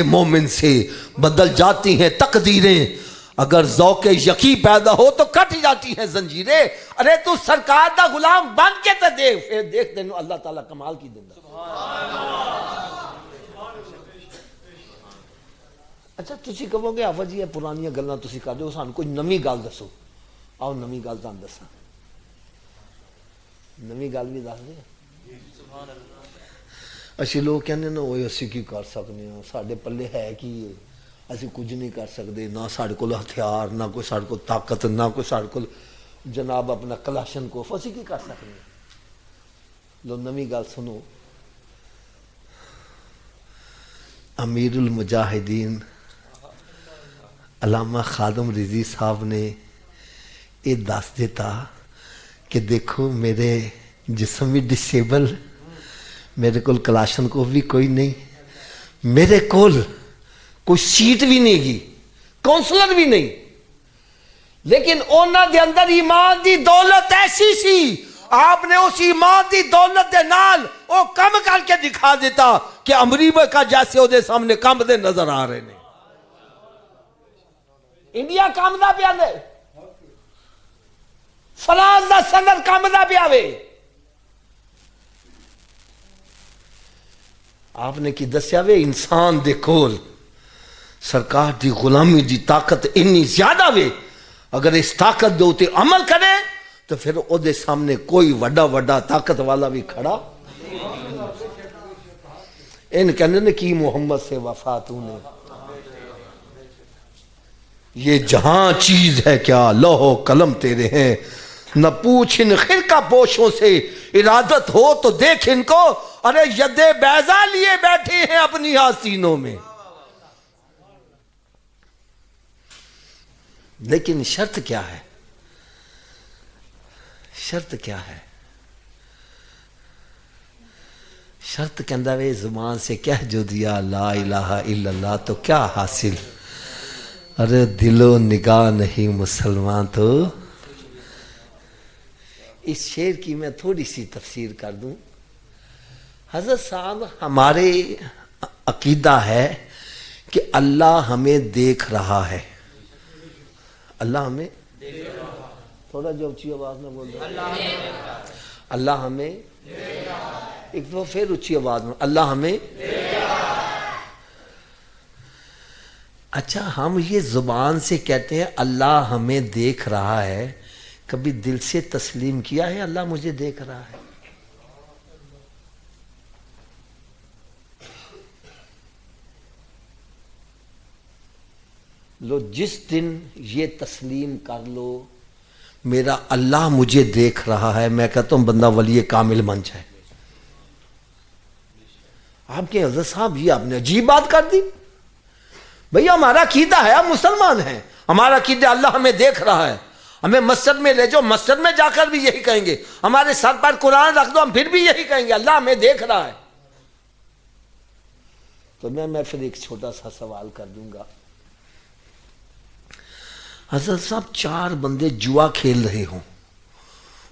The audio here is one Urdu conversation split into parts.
مومن سے بدل جاتی ہیں تقدیریں، اگر ذوق یقین پیدا ہو تو کٹ جاتی ہیں زنجیریں۔ ارے تو سرکار دا غلام بن کے تے دیکھ، پھر دیکھ تینوں اللہ تعالیٰ کمال کی دیندا۔ اچھا تسی کہو گے آفا جی یہ پرانیاں گلاں تسی کر دو، سانوں کوئی نمی گل دسو۔ آؤ نمی گل تاں دساں، نمی گل بھی دس دے۔ اسی لوگ کہنے نا وہ اسی کی کر سکتے ہیں، ساڈے پلے ہے کی ہے، اسی کچھ نہیں کر سکتے، نہ ساڈے کول ہتھیار، نہ کوئی ساڈے کول طاقت، نہ کوئی ساڈے کول جناب اپنا کلاشن کوف، اسی کی کر سکتے ہیں۔ لو نمی گل سنو، امیر المجاہدین علامہ خادم رضوی صاحب نے یہ دس دیتا کہ دیکھو میرے جسم بھی ڈسیبل، میرے کول کلاشن کو بھی کوئی نہیں، میرے کول کوئی سیٹ بھی نہیں گی، کونسلر بھی نہیں، لیکن اونا دے اندر ایمان دی دولت ایسی سی، آپ نے اس ایمان دی دولت دے نال او کم کر کے دکھا دیتا کہ امریکہ کا جیسے او دے سامنے کم دے نظر آ رہے ہیں۔ انڈیا کم دا پیا دے، فرانس دا صدر کم دا پیا وے۔ آپ نے کی دسیا وے انسان دے کول سرکار دی غلامی دی طاقت انی زیادہ وے، اگر اس طاقت دے اوتے عمل کرے تو پھر او دے سامنے کوئی وڈا وڈا طاقت والا بھی کھڑا۔ ان کہنے نے کی محمد سے وفات نے، یہ جہاں چیز ہے کیا لوح قلم تیرے ہیں، نہ پوچھ ان خرقہ پوشوں سے ارادت ہو تو دیکھ ان کو، ارے ید بیضا لیے بیٹھے ہیں اپنی آستینوں میں۔ لیکن شرط کیا ہے؟ شرط کیا ہے؟ شرط کہندہ وے زبان سے کہہ جو دیا لا الہ الا اللہ تو کیا حاصل، ارے دل و نگاہ نہیں مسلمان تو۔ اس شعر کی میں تھوڑی سی تفسیر کر دوں۔ حضرت صاحب ہمارے عقیدہ ہے کہ اللہ ہمیں دیکھ رہا ہے، اللہ ہمیں تھوڑا جو اچھی آواز میں بول دیں، اللہ ہمیں ایک دفعہ پھر اچھی آواز میں، اللہ ہمیں۔ اچھا ہم یہ زبان سے کہتے ہیں اللہ ہمیں دیکھ رہا ہے، کبھی دل سے تسلیم کیا ہے اللہ مجھے دیکھ رہا ہے؟ لو جس دن یہ تسلیم کر لو میرا اللہ مجھے دیکھ رہا ہے، میں کہتا ہوں بندہ ولی کامل بن جائے۔ آپ کے حضرت صاحب یہ آپ نے عجیب بات کر دی۔ بھئی ہمارا عقیدہ ہے، ہم مسلمان ہیں، ہمارا عقیدہ اللہ ہمیں دیکھ رہا ہے، ہمیں مسجد میں لے جاؤ مسجد میں جا کر بھی یہی کہیں گے، ہمارے سر پر قرآن رکھ دو ہم پھر بھی یہی کہیں گے اللہ ہمیں دیکھ رہا ہے۔ تو میں پھر ایک چھوٹا سا سوال کر دوں گا۔ حضرت صاحب چار بندے جوا کھیل رہے ہوں،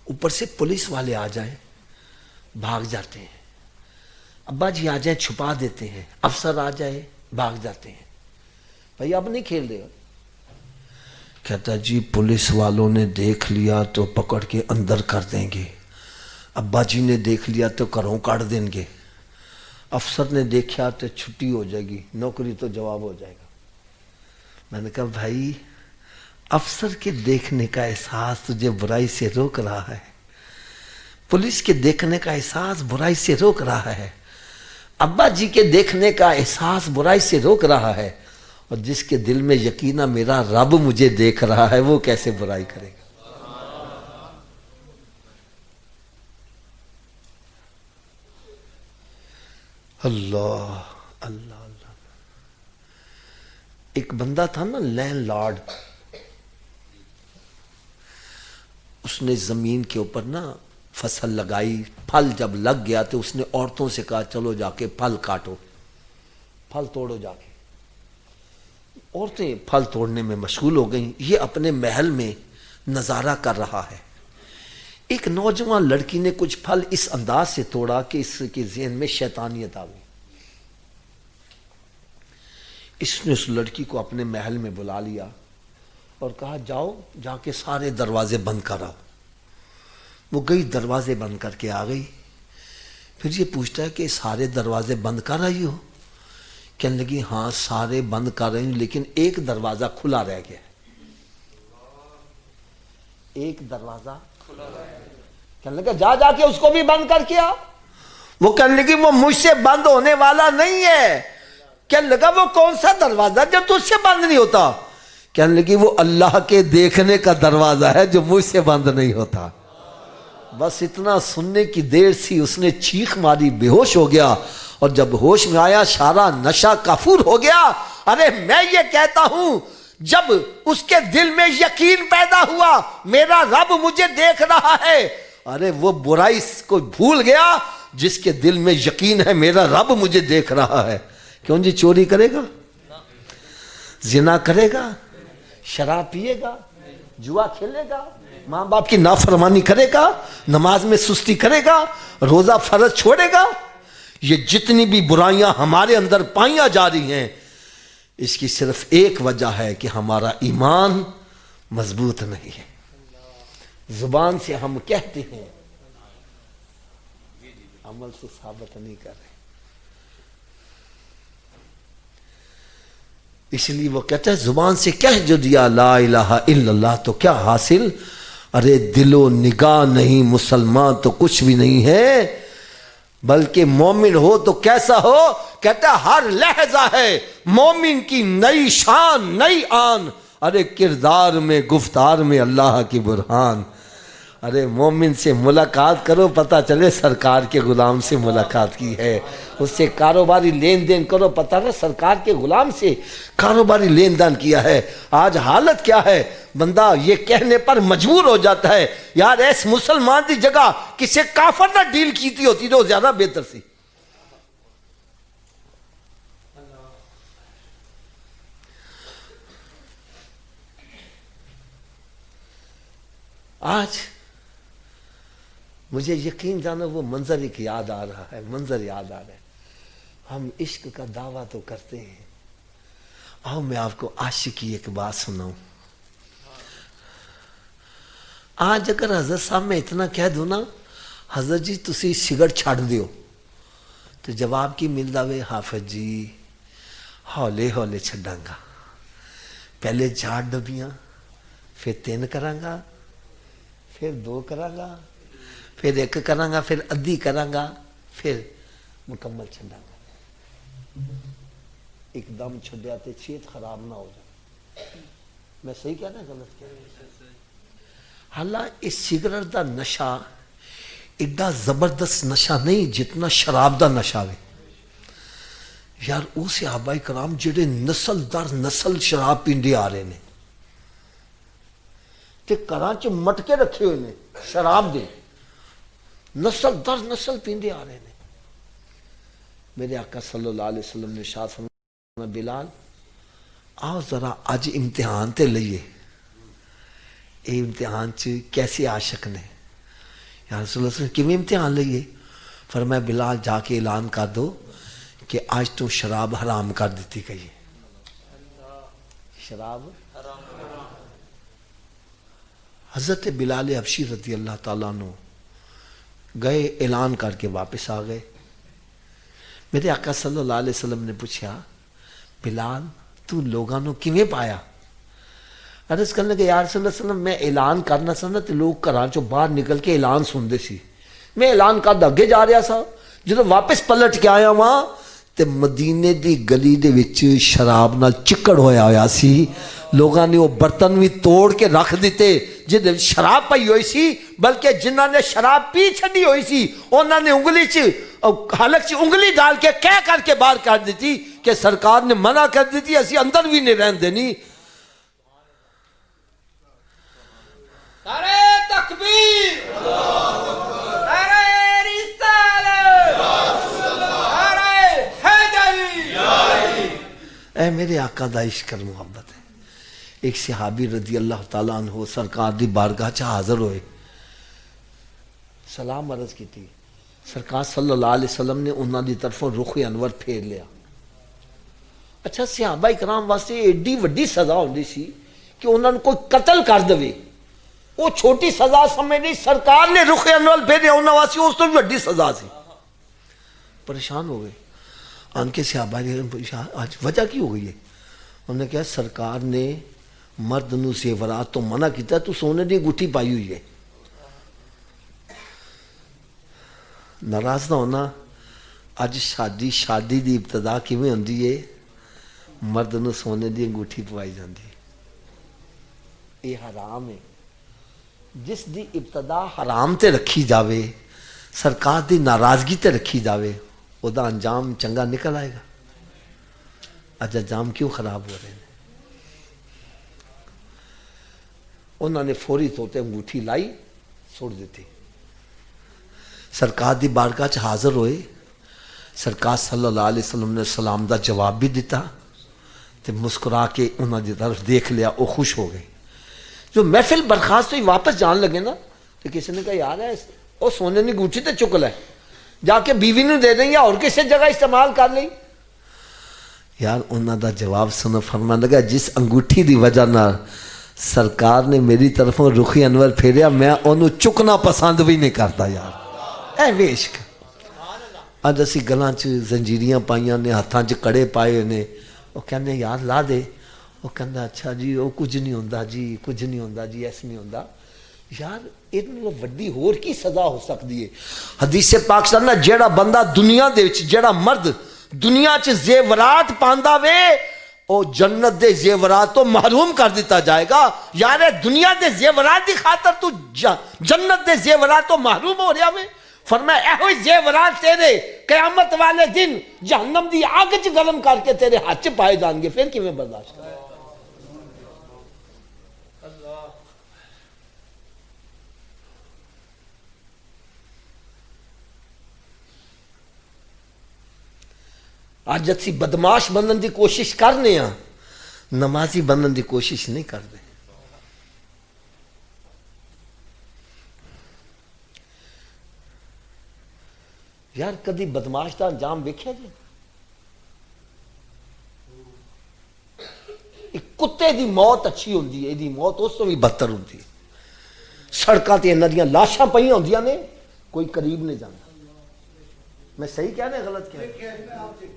اوپر سے پولیس والے آ جائیں، بھاگ جاتے ہیں، ابا جی آ جائیں چھپا دیتے ہیں، افسر آ جائے بھاگ جاتے ہیں، بھائی اب نہیں کھیل رہے ہو؟ کہتا جی پولیس والوں نے دیکھ لیا تو پکڑ کے اندر کر دیں گے، ابا جی نے دیکھ لیا تو گھروں کاٹ دیں گے، افسر نے دیکھا تو چھٹی ہو جائے گی، نوکری تو جواب ہو جائے گا۔ میں نے کہا بھائی افسر کے دیکھنے کا احساس تجھے برائی سے روک رہا ہے، پولیس کے دیکھنے کا احساس برائی سے روک رہا ہے، ابا جی کے دیکھنے کا احساس برائی سے روک رہا ہے، اور جس کے دل میں یقینہ میرا رب مجھے دیکھ رہا ہے وہ کیسے برائی کرے گا؟ اللہ اللہ اللہ۔ ایک بندہ تھا نا لینڈ لارڈ، اس نے زمین کے اوپر نا فصل لگائی، پھل جب لگ گیا تو اس نے عورتوں سے کہا چلو جا کے پھل کاٹو، پھل توڑو جا کے۔ عورتیں پھل توڑنے میں مشغول ہو گئیں، یہ اپنے محل میں نظارہ کر رہا ہے۔ ایک نوجوان لڑکی نے کچھ پھل اس انداز سے توڑا کہ اس کے ذہن میں شیطانیت آ گئی۔ اس نے اس لڑکی کو اپنے محل میں بلا لیا اور کہا جاؤ جا کے سارے دروازے بند کراؤ. وہ گئی دروازے بند کر کے آ گئی. پھر یہ پوچھتا ہے کہ سارے دروازے بند کر رہی ہو؟ کہنے لگی ہاں سارے بند کر رہی ہوں لیکن ایک دروازہ کھلا رہ گیا. ایک دروازہ کھلا رہ گیا. کہنے لگا جا جا کے اس کو بھی بند کر کے آ. وہ کہنے لگی وہ مجھ سے بند ہونے والا نہیں ہے. کہنے لگا وہ کون سا دروازہ جو تجھ سے بند نہیں ہوتا؟ کہنے لگی وہ اللہ کے دیکھنے کا دروازہ ہے جو مجھ سے بند نہیں ہوتا. بس اتنا سننے کی دیر سی اس نے چیخ ماری, بے ہوش ہو گیا, اور جب ہوش میں آیا سارا نشہ کافور ہو گیا. ارے میں یہ کہتا ہوں جب اس کے دل میں یقین پیدا ہوا میرا رب مجھے دیکھ رہا ہے, ارے وہ برائی کو بھول گیا جس کے دل میں یقین ہے میرا رب مجھے دیکھ رہا ہے. کیوں جی چوری کرے گا, زنا کرے گا, شراب پیے گا, جوا کھیلے گا, ماں باپ کی نافرمانی کرے گا, نماز میں سستی کرے گا, روزہ فرض چھوڑے گا؟ یہ جتنی بھی برائیاں ہمارے اندر پائیاں جا رہی ہیں اس کی صرف ایک وجہ ہے کہ ہمارا ایمان مضبوط نہیں ہے. زبان سے ہم کہتے ہیں عمل سے ثابت نہیں کر رہے. اس لیے وہ کہتا ہے زبان سے کہہ جو دیا لا الہ الا اللہ تو کیا حاصل؟ ارے دل و نگاہ نہیں مسلمان تو کچھ بھی نہیں ہے, بلکہ مومن ہو تو کیسا ہو؟ کہتا ہے ہر لہجہ ہے مومن کی نئی شان نئی آن, ارے کردار میں گفتار میں اللہ کی برہان. ارے مومن سے ملاقات کرو پتہ چلے سرکار کے غلام سے ملاقات کی ہے. اس سے کاروباری لین دین کرو پتہ نہ سرکار کے غلام سے کاروباری لین دین کیا ہے. آج حالت کیا ہے, بندہ یہ کہنے پر مجبور ہو جاتا ہے یار ایس مسلمان دی جگہ کسے کافر نہ ڈیل کیتی ہوتی تو زیادہ بہتر سی. آج مجھے یقین جانا وہ منظر ایک یاد آ رہا ہے, منظر یاد آ رہا ہے. ہم عشق کا دعویٰ تو کرتے ہیں. آؤ میں آپ کو عاشق کی ایک بات سناؤں. آج اگر حضرت صاحب میں اتنا کہہ دوں نا حضرت جی تسی سگرٹ چھڑ دیو تو جواب کی ملدا وے حافظ جی ہولے ہولے چھڈاں گا, پہلے 4 ڈبیاں پھر 3 کراں گا پھر 2 کراں گا پھر 1 کراں گا پھر ادھی کراں گا پھر مکمل چھڈاں گا. ایک دم چھڈیا تے چھیت خراب نہ ہو جائے. میں صحیح کہنا غلط کہہ رہا؟ حالانکہ اس سگریٹ دا نشہ ایڈا زبردست نشہ نہیں جتنا شراب دا نشہ ہے. یار وہ صحابہ کرام جڑے نسل در نسل شراب پیندے آ رہے ہیں تے گھراں چ مٹکے رکھے ہوئے نے شراب دے, نسل در نسل پیندے آ رہے ہیں. میرے آقا صلی اللہ علیہ وسلم نے ارشاد فرمایا بلال آؤ ذرا اج امتحان تے لئیے. اے امتحان چ کیسے عاشق نے؟ یا رسول اللہ صلی اللہ علیہ وسلم کیویں امتحان لئیے؟ فرمایا بلال جا کے اعلان کر دو کہ آج تو شراب حرام کر دیتی گئی ہے. شراب حضرت بلال حبشی رضی اللہ تعالیٰ عنہ گئے اعلان کر کے واپس آ گئے. میرے آقا صلی اللہ علیہ وسلم نے پوچھا بلال تو لوگاں نو کیویں پایا؟ عرض کرنے کہ یا رسول اللہ صلی اللہ علیہ وسلم میں اعلان کرنا سا نا تے لوگ گھراں چوں باہر نکل کے اعلان سن دے سی, میں اعلان کر اگے جا رہا سا, جدوں واپس پلٹ کے آیا وہاں تے مدینے دی گلی دے وچ شراب نال چکڑ ہویا سی. لوگاں نے وہ برتن بھی توڑ کے رکھ دیتے جدے شراب پئی ہوئی سی, بلکہ جنہاں نے شراب پی چھڈی ہوئی سی انہاں نے انگلی چ حلق چ انگلی ڈال کے کہہ کر کے باہر کر دیتی کہ سرکار نے منع کر دیتی اسی اندر بھی نہیں رہن دینی. نعرہ تکبیر, نعرہ رسالت, نعرہ حیدری. اے میرے آقا دا عشق اور محبت ہے. ایک صحابی رضی اللہ تعالیٰ عنہ سرکار دی بارگاہ چ حاضر ہوئے, سلام عرض کی تھی. سرکار صلی اللہ علیہ وسلم نے انہاں دی طرفوں رخ انور پھیر لیا اچھا صحابہ اکرام واسطے ایڈی وڈی سزا ہوندی سی کہ انہوں نے کوئی قتل کر دے، وہ چھوٹی سزا سمجھ نہیں، سرکار نے رخ انول پھیرے انہوں واسطے اس تو بھی وڈی سزا سی. پریشان ہو گئے ان کے صحابہ نے، آج وجہ کی ہو گئی ہے؟ انہوں نے کہا سرکار نے مرد نو زیورات تو منع کیتا، تو سونے دی انگوٹھی پائی ہوئی ہے. ناراض نہ ہونا، اج شادی دی ابتدا کیویں ہوندی ہے؟ مرد نو سونے دی انگوٹھی پوائی جاندی ہے. یہ حرام ہے. جس دی ابتدا حرام تے رکھی جاوے، سرکار دی ناراضگی تے رکھی جاوے، او دا انجام چنگا نکل آئے گا. اج انجام کیوں خراب ہو رہے ہیں؟ انہوں نے فوری طور تے انگوٹھی لائی، چھوڑ دیتی. سرکار دی بارگاہ چ حاضر ہوئے، سرکار صلی اللہ علیہ وسلم نے سلام دا جواب بھی دیتا تے مسکرا کے انہوں دی طرف دیکھ لیا، وہ خوش ہو گئے. جو محفل برخاست ہوئی واپس جان لگے نا، تو کسی نے کہا یار ہے وہ سونے کی انگوٹھی تے چک لے، جا کے بیوی نے دے دیں یا اور کسی جگہ استعمال کر لیں. یار انہوں دا جواب سنو، فرمان لگا جس انگوٹھی دی وجہ نہ سرکار نے میری طرفوں رخی انور پھیریا، میں انہوں چکنا پسند بھی نہیں کرتا. یار اے ویشک اج اسی گلاں چ زنجیریاں پائیاں نے، ہاتھاں چ کڑے پائے نے، وہ کہنے یار لا دے، وہ کہنا اچھا جی وہ کچھ نہیں ہوندا جی، کچھ نہیں ہوندا جی، ایسا نہیں ہوندا. یار اتنی وڈی ہور کی سزا ہو سکتی ہے؟ حدیث پاک سننا، جیڑا بندہ دنیا دے وچ، جیڑا مرد دنیا چ زیورات پاندا وے، او جنت دے زیورات تو محروم کر دیتا جائے گا. یار دنیا دے زیورات دی خاطر تو جنت دے زیورات تو محروم ہو رہا وے. فرمایا اے ہوئی زیورات تیرے قیامت والے دن جہنم دی آگ چ گرم کر کے تیرے ہاتھ چ پائے جان گے، پھر کیویں برداشت کرے؟ آج اسی بدماش بنن دی کوشش کرنے ہاں، نمازی بنن دی کوشش نہیں کرتے. یار کدی بدماش دا انجام ویکھیا جی؟ ایک کتے دی موت اچھی ہوندی ہے، ایدی موت اس تو بھی بدتر ہوندی ہے. سڑکاں تے انہاں دیاں لاشاں پئیاں ہوندیاں نے، کوئی قریب نہیں جاندا. میں صحیح کہنا ہے غلط کہنا ہے؟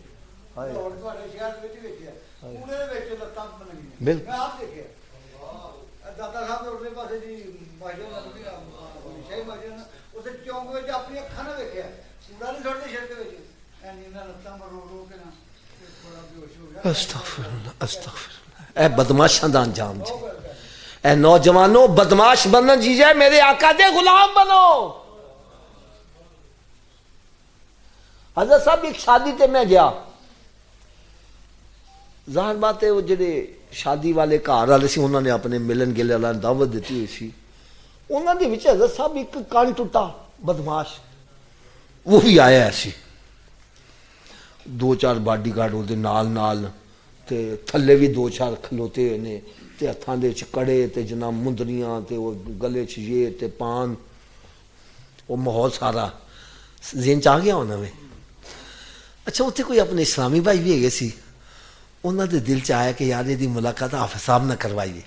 اے بدماشاں دا انجام جی. اے نوجوانوں بدماش بننا جی جائے، میرے آقا دے غلام بنو. حضرت صاحب ایک شادی تے میں گیا، ظاہر بات ہے وہ جڑے شادی والے گھر والے سی انہوں نے اپنے ملن گلے والا دعوت دیتی ہوئی سی. انہوں نے وچ حضرت صاحب ایک کان ٹوٹا بدماش وہ بھی آیا سی، دو چار باڈی گارڈ وہ نال تے تھلے بھی دو چار کھلوتے ہوئے نے، تے ہتھاں دے وچ کڑے تے جناب مندریاں تے وہ گلے چ یہ تے پان، وہ ماحول سارا ذہن چ آ گیا ہونا میں. اچھا اتنے کوئی اپنے اسلامی بھائی بھی ہے سی، انہوں نے دل چاہیا کہ یار یہ ملاقات حافظ صاحب نہ کروائیے.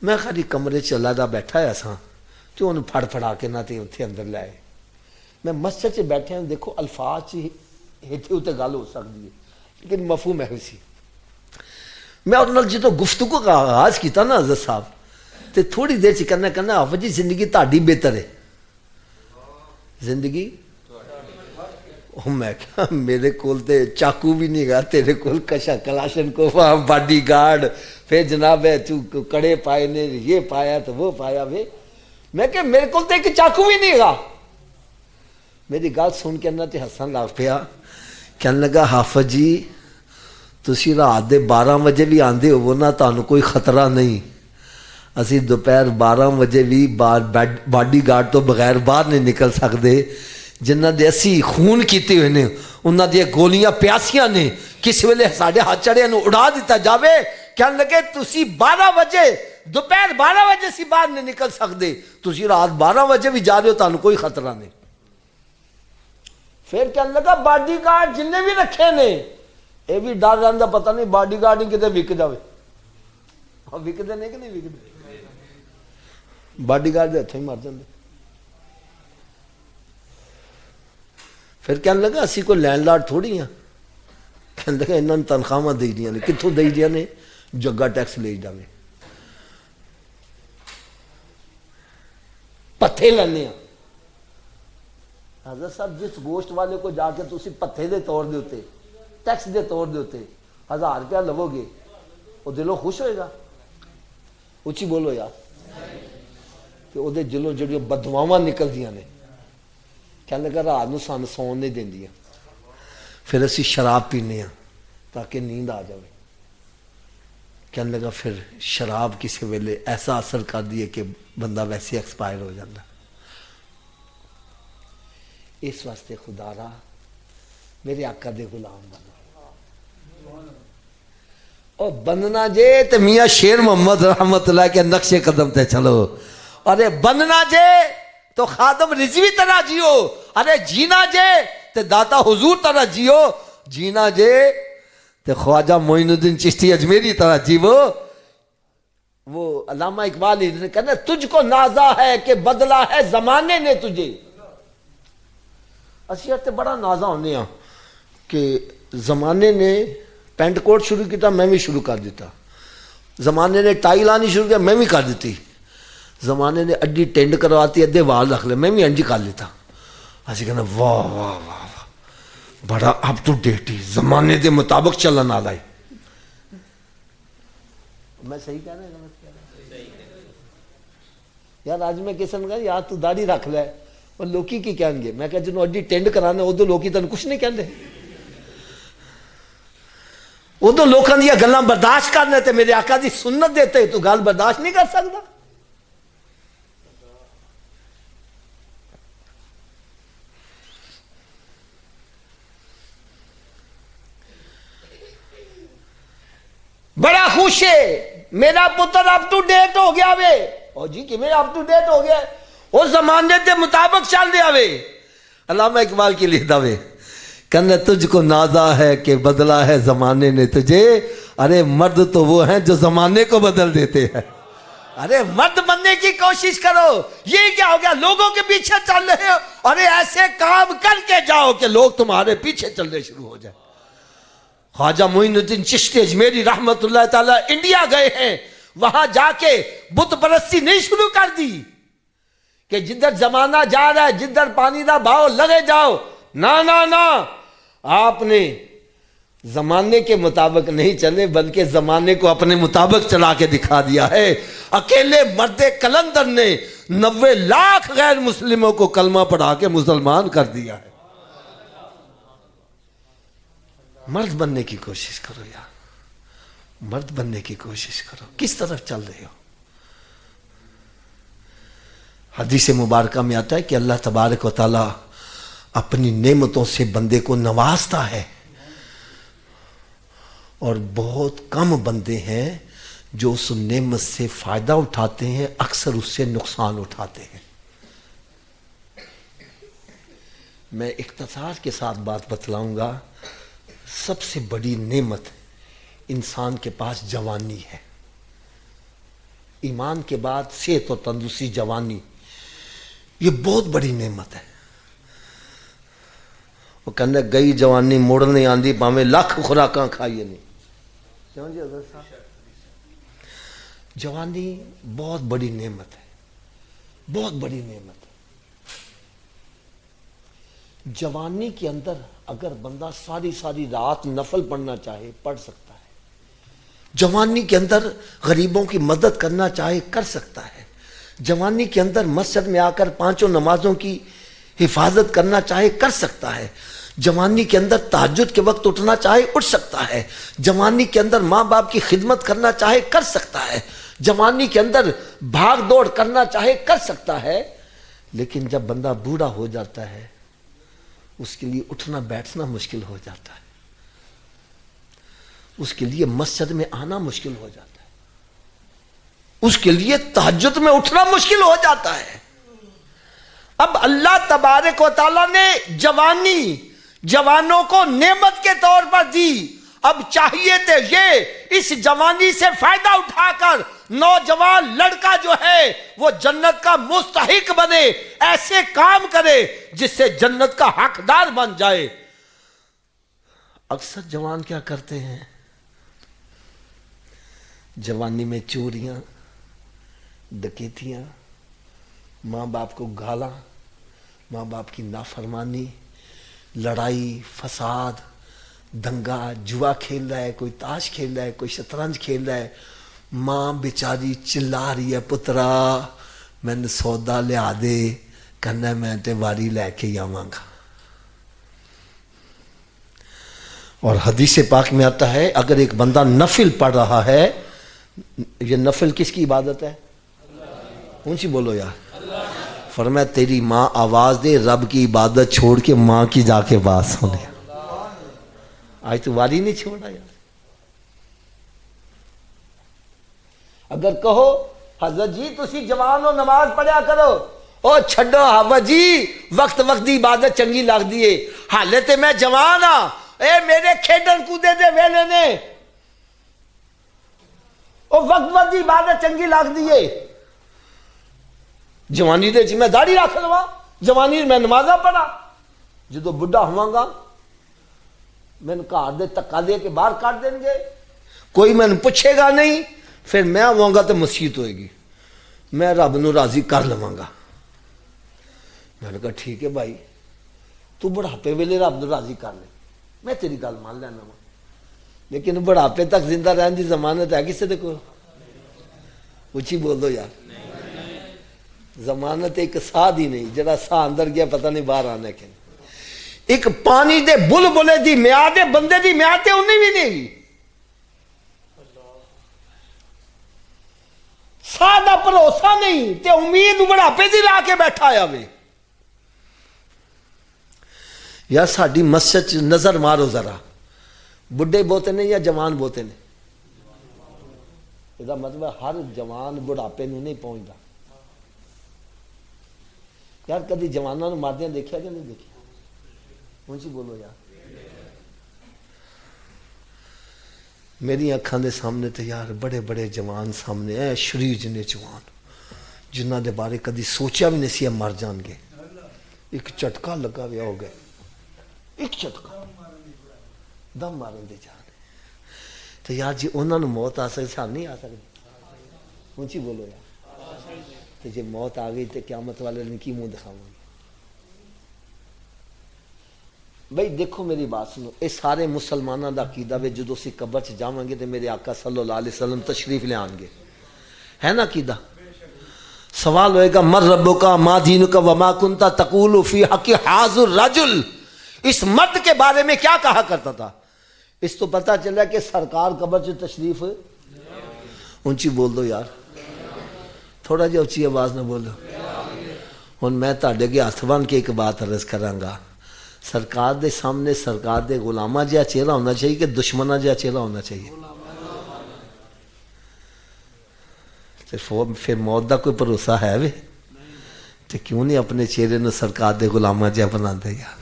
میں خالی کمرے چ اللہ دا بیٹھا ہوا سا، تو انہوں پھڑ پھڑا کے نہ تے اتنے اندر لائے. میں مسجد سے بیٹھے ہوں، دیکھو الفاظ ہیٹھے اتنے گل ہو سکتی ہے لیکن مفہوم ہے سی. میں انہوں نے جدو گفتگو کا آغاز کیتا نا حضرت صاحب، تے تھوڑی دیر سے کہنا حافظ جی زندگی تہاڈی بہتر ہے. زندگی میں کہا میرے کول تے چاقو بھی نہیں گا، تیرے کول کشا کلاشن کو باڈی گارڈ، پھر جناب ہے تو کڑے پائے نے، یہ پایا تو وہ پایا وے. میں کہ میرے کول تے ایک چاقو بھی نہیں گا. میری گل سن کے انہاں تے ہسن لگ پیا، کہنے لگا حافظ جی تسی رات دے 12 بجے بھی آندے ہو نا، تانوں کوئی خطرہ نہیں. اسی دوپہر 12 بجے بھی باڈی گارڈ تو بغیر باہر نہیں نکل سکتے. جنہ دے اسی خون کیتے ہوئے نے، انہاں دے گولیاں پیاسیاں نے، کس ویلے ساڈے ہاتھ چڑھے نو اڑا دیتا جاوے. کہنے لگے تسی 12 بجے دوپہر 12 بجے سی باہر نہیں نکل سکتے، تسی رات 12 بجے بھی جا رہے ہو، تانوں کوئی خطرہ نہیں. پھر کہنے لگا باڈی گارڈ جننے بھی رکھے نے یہ بھی ڈر رہتا پتہ نہیں باڈی گارڈ نہیں کتے وک جائے. وکتے نہیں کہ نہیں وکتے؟ باڈی گارڈ ہاتھوں ہی مر جاندے. پھر کہنے لگا اسی کوئی لینڈ لارڈ تھوڑی ہیں. کہنے لگا انہوں نے تنخواہ دے دیا نے. کتوں دے دیا نے؟ جگہ ٹیکس لے جاوے. پتھے لینے ہیں. حضرت صاحب جس گوشت والے کو جا کے تسی پتھے دے طور دے ہوتے ٹیکس دے طور دے ہوتے 1000 روپیہ لو گے وہ دلوں خوش ہوئے گا؟ اچھی بولو یار. کہ وہ دلوں جڑی بدواواں نکل دیا نے. کہنے لگا رات نو سان سون نہیں دیندیاں. پھر اسی شراب پینے ہیں تاکہ نیند آ جائے. کہنے لگا پھر شراب کسی ویلے ایسا اثر کر دیے کہ بندہ ویسے ایکسپائر ہو جاتا. اس واسطے خدا را میرے آقا دے غلام بنو. اور بننا جے تو میاں شیر محمد رحمت اللہ کے نقش قدم تے چلو. ارے بننا جے تو خادم رضوی طرح جیو. ارے جینا جے تو داتا حضور طرح جیو. جینا جے تو خواجہ معین الدین چشتی اجمیری طرح جیو. وہ علامہ اقبال نے کہنا تجھ کو نازا ہے کہ بدلا ہے زمانے نے تجھے. اسی تے بڑا نازا ہونے ہاں کہ زمانے نے پینٹ کوٹ شروع کیتا میں بھی شروع کر دیتا. زمانے نے ٹائی لانی شروع کیا میں بھی کر دیتی. زمانے نے اڈی ٹینڈ کرواتی ادھے وال رکھ لے میں بھی انجی کر لیتا. اسی کہنا واہ واہ واہ بڑا اپ ٹو ڈیٹ ہی زمانے دے مطابق چلن والا ہے. میں صحیح کہہ رہا ہوں یار. آج میں کسی نے کہا یار تو داڑھی رکھ لے اور لوکی کی کہیں گے. میں کہا جنہوں اڈی ٹینڈ کرانے ادو لوکی تن کچھ نہیں کہندے. ادو لوکاں دیا گلاں برداشت کرنے تے میرے آقا دی سنت دیتے تو گل برداشت نہیں کر سکتا. بڑا خوش ہے میرا پتر اپ ٹو ڈیٹ ہو گیا وے. او جی کہ میں اپ ٹو ڈیٹ ہو گیا وہ زمانے کے مطابق چل رہا وے. علامہ اقبال کی لکھتا وے کہنا تجھ کو نازا ہے کہ بدلا ہے زمانے نے تجھے. ارے مرد تو وہ ہیں جو زمانے کو بدل دیتے ہیں. ارے مرد بننے کی کوشش کرو. یہ کیا ہو گیا لوگوں کے پیچھے چل رہے ہو. ارے ایسے کام کر کے جاؤ کہ لوگ تمہارے پیچھے چلنے شروع ہو جائیں. خواجہ معین الدین چشتی اجمیری رحمت اللہ تعالیٰ انڈیا گئے ہیں. وہاں جا کے بت پرستی نہیں شروع کر دی کہ جدھر زمانہ جا رہا ہے جدھر پانی دا بھاؤ لگے جاؤ. نہ آپ نے زمانے کے مطابق نہیں چلے بلکہ زمانے کو اپنے مطابق چلا کے دکھا دیا ہے. اکیلے مرد کلندر نے 90 لاکھ غیر مسلموں کو کلمہ پڑھا کے مسلمان کر دیا ہے. مرد بننے کی کوشش کرو یار. مرد بننے کی کوشش کرو. کس طرف چل رہے ہو؟ حدیث مبارکہ میں آتا ہے کہ اللہ تبارک و تعالی اپنی نعمتوں سے بندے کو نوازتا ہے اور بہت کم بندے ہیں جو اس نعمت سے فائدہ اٹھاتے ہیں. اکثر اس سے نقصان اٹھاتے ہیں. میں اختصار کے ساتھ بات بتلاؤں گا. سب سے بڑی نعمت انسان کے پاس جوانی ہے. ایمان کے بعد صحت و تندرستی جوانی یہ بہت بڑی نعمت ہے. وہ کہنے گئی جوانی مڑ نہیں آندی پاویں لاکھ خوراکاں کھائیے نہیں. کیوں جی حضرت صاحب؟ جوانی بہت بڑی نعمت ہے. بہت بڑی نعمت ہے. جوانی کے اندر اگر بندہ ساری رات نفل پڑھنا چاہے پڑھ سکتا ہے. جوانی کے اندر غریبوں کی مدد کرنا چاہے کر سکتا ہے. جوانی کے اندر مسجد میں آ کر 5 نمازوں کی حفاظت کرنا چاہے کر سکتا ہے. جوانی کے اندر تہجد کے وقت اٹھنا چاہے اٹھ سکتا ہے. جوانی کے اندر ماں باپ کی خدمت کرنا چاہے کر سکتا ہے. جوانی کے اندر بھاگ دوڑ کرنا چاہے کر سکتا ہے. لیکن جب بندہ بوڑھا ہو جاتا ہے اس کے لیے اٹھنا بیٹھنا مشکل ہو جاتا ہے. اس کے لیے مسجد میں آنا مشکل ہو جاتا ہے. اس کے لیے تہجد میں اٹھنا مشکل ہو جاتا ہے. اب اللہ تبارک و تعالیٰ نے جوانی جوانوں کو نعمت کے طور پر دی. اب چاہیے تو یہ اس جوانی سے فائدہ اٹھا کر نوجوان لڑکا جو ہے وہ جنت کا مستحق بنے، ایسے کام کرے جس سے جنت کا حقدار بن جائے۔ اکثر جوان کیا کرتے ہیں، جوانی میں چوریاں، ڈکیتیاں، ماں باپ کو گالاں، ماں باپ کی نافرمانی، لڑائی، فساد، دنگا، جوا کھیل رہا ہے، کوئی تاش کھیل رہا ہے، کوئی شطرنج کھیل رہا ہے، ماں بیچاری چلا رہی ہے پترا میں نے سودا لیا دے، کہنا میں تے واری لے کے آواں گا۔ اور حدیث پاک میں آتا ہے اگر ایک بندہ نفل پڑھ رہا ہے، یہ نفل کس کی عبادت ہے؟ اونچی بولو یار۔ فرمایا تیری ماں آواز دے رب کی عبادت چھوڑ کے ماں کی جا کے بات سنے، آج تو واری نہیں چھوڑا یار۔ اگر کہو حضرت جی تسی جوان ہو نماز پڑھیا کرو، او چھڈو حضرت جی وقت وقت دی عبادت چنگی لگ دیئے، حالے تے میں جوان ہاں، اے میرے کھیڈن کودے دے ویلے نے، او وقت وقت دی عبادت چنگی لگ دیئے۔ جوانی دے میں داڑھی رکھ لواں، جوانی میں نمازاں پڑھا، جدو بڈھا ہواں گا میں نے گھر دے تکا دے کے باہر کاٹ دیں گے، کوئی میں نے پوچھے گا نہیں، پھر میں آواں گا تو مسیت ہوئے گی، میں رب نو راضی کر لواں گا۔ میں نے کہا ٹھیک ہے بھائی تو بڑھاپے ویلے رب نو راضی کر لے، میں تیری گل مان لینا وا، لیکن بڑھاپے تک زندہ رہن دی ضمانت ہے کسی دے کو؟ اچھی بول دو یار۔ ضمانت ایک ساہ دی نہیں، جڑا ساہ اندر گیا پتہ نہیں باہر آنے کے، ایک پانی دے بل بلے دی میاد ہے، بندے دی میاد ہے انہیں بھی نہیں گی، ساہ دا بھروسہ نہیں تے امید بڑھاپے دی لا کے بیٹھا آیا وے۔ یا ساڈی مسجد چ نظر مارو ذرا، بڈھے بہتے نے یا جوان بہتے نے؟ یہ مطلب ہر جوان بڑھاپے نو نہیں پہنچتا۔ یار کدی جوانوں نے ماردیاں دیکھا کہ نہیں دیکھا؟ اونچی بولو یار۔ میری اکھاں دے سامنے تو یار بڑے بڑے جوان سامنے ہیں، شریف جنے جوان جنہ دے بارے کدی سوچا بھی نہیں سی مر جان گے، ایک چٹکا لگا ہوا ہو گئے، ایک چٹکا دم مارن دے جانے، تو یار جی انہوں نے موت آ سکتی سان نہیں آ سکتی؟ اونچی بولو یار۔ تو جی موت آ گئی تو قیامت والے نے کی منہ دکھاؤں گی؟ بھئی دیکھو میری بات سنو، اے سارے مسلمانہ دا عقیدہ وے جدو سی قبر چ جاواں گے تے میرے آقا صلی اللہ علیہ وسلم تشریف لے آن گے، ہے نا عقیدہ؟ سوال ہوئے گا من ربک ما دینک وما کنت تقول فی حق ھذا الرجل، اس مرد کے بارے میں کیا کہا کرتا تھا؟ اس تو پتہ چلا کہ سرکار قبر چ تشریف، اونچی بول دو یار، تھوڑا جا اچھی آواز نہ بولو۔ ہن میں تہاڈے اگے ہاتھ بن کے ایک بات عرض کراں گا، سرکار دے سامنے سرکار دے غلامہ جہا چہرہ ہونا چاہیے کہ دشمنہ جہا چہرہ ہونا چاہیے؟ پھر موت دا کوئی بھروسہ ہے وے؟ تو کیوں نہیں اپنے چہرے نو سرکار دے غلامہ جہا بنا دے یار؟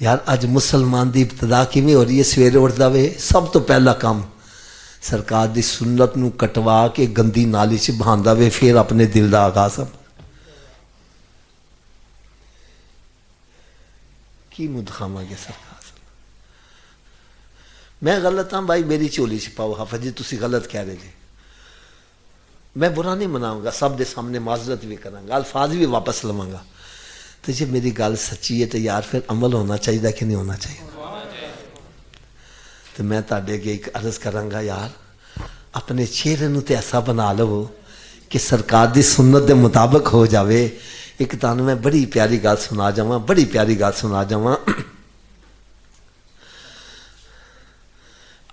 یار اج مسلمان دی ابتدا کیویں ہو رہی ہے؟ سویرے اٹھدا وے سب تو پہلا کام سرکار دی سنت نو کٹوا کے گندی نالی چ بہاندا وے، پھر اپنے دل دا آغاز۔ کی منہ دکھاواں گے سرکار؟ میں غلط ہاں بھائی میری چولی چ پاؤ، حافظ جی تسی غلط کہہ رہے جی، میں برا نہیں مناؤں گا، سب دے سامنے معذرت بھی کراں گا، الفاظ بھی واپس لواں گا، تو جی میری گل سچی ہے تو یار پھر عمل ہونا چاہیے کہ نہیں ہونا چاہیے؟ تو میں تہاڈے اگے ایک عرض کراں گا، یار اپنے چہرے نو تے ایسا بنا لو کہ سرکار دی سنت دے مطابق ہو جاوے۔ ایک تانوں میں بڑی پیاری گل سنا جاواں، بڑی پیاری گل سنا جاواں۔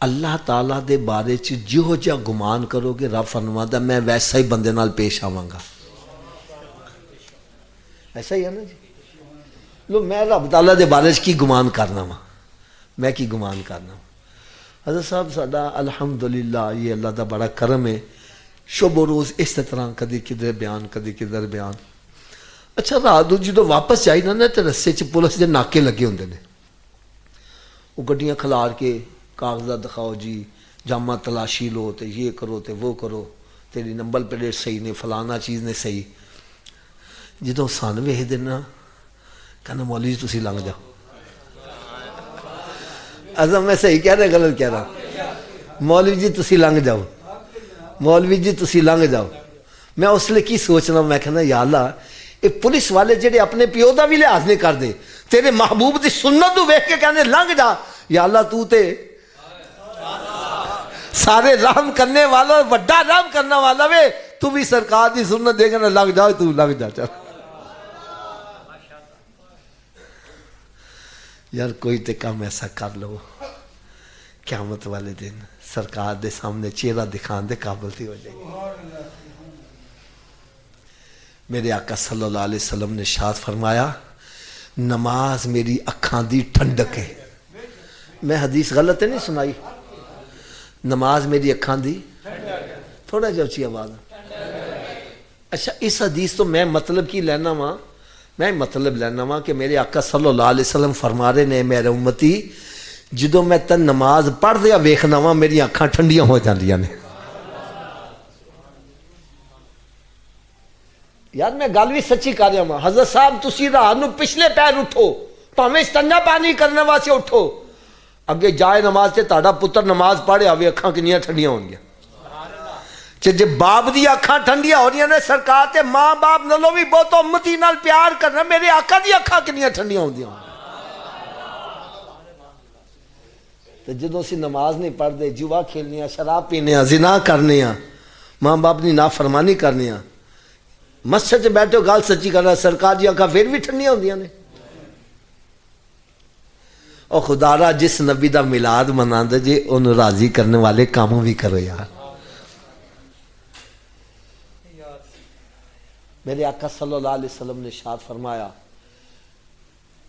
اللہ تعالیٰ دے بارے چ جہو جا گمان کرو گے رب فرماتا میں ویسا ہی بندے نال پیش آواں گا۔ ایسا ہی ہے نا جی؟ لو میں رب تعالیٰ دے بارے چ کی گمان کرنا وا، میں کی گمان کرنا وا؟ حضرت صاحب ساڈا الحمدللہ یہ اللہ دا بڑا کرم ہے، شب و روز اس طرح کدی کدھر بیان کدی کدھر بیان۔ اچھا رات جدو واپس جائی نا تو رستے چ پولیس دے ناکے لگے ہوندے نے، وہ گڈیاں کھلار کے کاغذات دکھاؤ جی، جامع تلاشی لو تو یہ کرو تو وہ کرو، تیری نمبر پلیٹ صحیح نے، فلانا چیز نے صحیح. جدوں سن ویخ دینا کہنا مولوی جی تسی لنگ جاؤ. اصل میں صحیح کہہ رہا غلط کہہ رہا؟ مولوی جی تسی لنگ جاؤ، مولوی جی تسی لنگ جاؤ. میں اس لیے کی سوچنا، میں کہنا یا اللہ یہ پولیس والے جڑے اپنے پیو دا بھی لحاظ نہیں کرتے، تیرے محبوب دی سنت تو ویکھ کے کہنے لنگ جا. یا اللہ تو تے سارے رحم کرنے والا، بڑا رحم کرنا والا وے، تو بھی سرکار دی سنت دے گا لگ جا، تو لگ جا. چل یار کوئی تے کام ایسا کر لو قیامت والے دن سرکار دے سامنے چہرہ دکھان دے قابل تھی ہو جائے. میرے آقا صلی اللہ علیہ وسلم نے ارشاد فرمایا نماز میری اکھاں دی ٹھنڈک ہے. میں حدیث غلط ہے نہیں سنائی؟ نماز میری اکھاں دی تھوڑا جا اچھی آواز. اچھا اس حدیث تو میں مطلب کی لینا وا، میں مطلب لینا وا کہ میرے آقا صلی اللہ علیہ وسلم فرما رہے نے میرے امتی جدوں میں تن نماز پڑھ دیا ویکھنا وا میری اکھاں ٹھنڈیاں ہو جاندیاں نے. یار میں گل بھی سچی کر رہا ہوں. حضرت صاحب تسی رات نو پچھلے پیر اٹھو، پاویں استنجا پانی کرنے واسطے اٹھو، اگے جائے نماز تے تہاڈا پتر نماز پڑھے آوے اکھاں کنیاں ٹھنڈیاں ہون گیاں. جے باپ دی اکھاں ٹھنڈیاں ہو رہیاں نے سرکار تے ماں باپ نالوں بھی بہت امتی نال پیار کرنا، میرے آقا دی اکھاں کنیاں ٹھنڈیاں ہوندیاں. تے جدوں اسی نماز نہیں پڑھدے، جوا کھیلنے ہاں، شراب پینے ہاں، زنا کرنے ہاں، ماں باپ دی نافرمانی کرنے ہاں، مسجد سے بیٹھے ہو گل سچی کر رہا سرکار دی اکھاں پھر بھی ٹھنڈیاں ہوندیاں نے. اور خدا را جس نبی دا میلاد مناندے جے انہوں راضی کرنے والے کاموں بھی کرو یار. میرے آقا صلی اللہ علیہ وسلم نے ارشاد فرمایا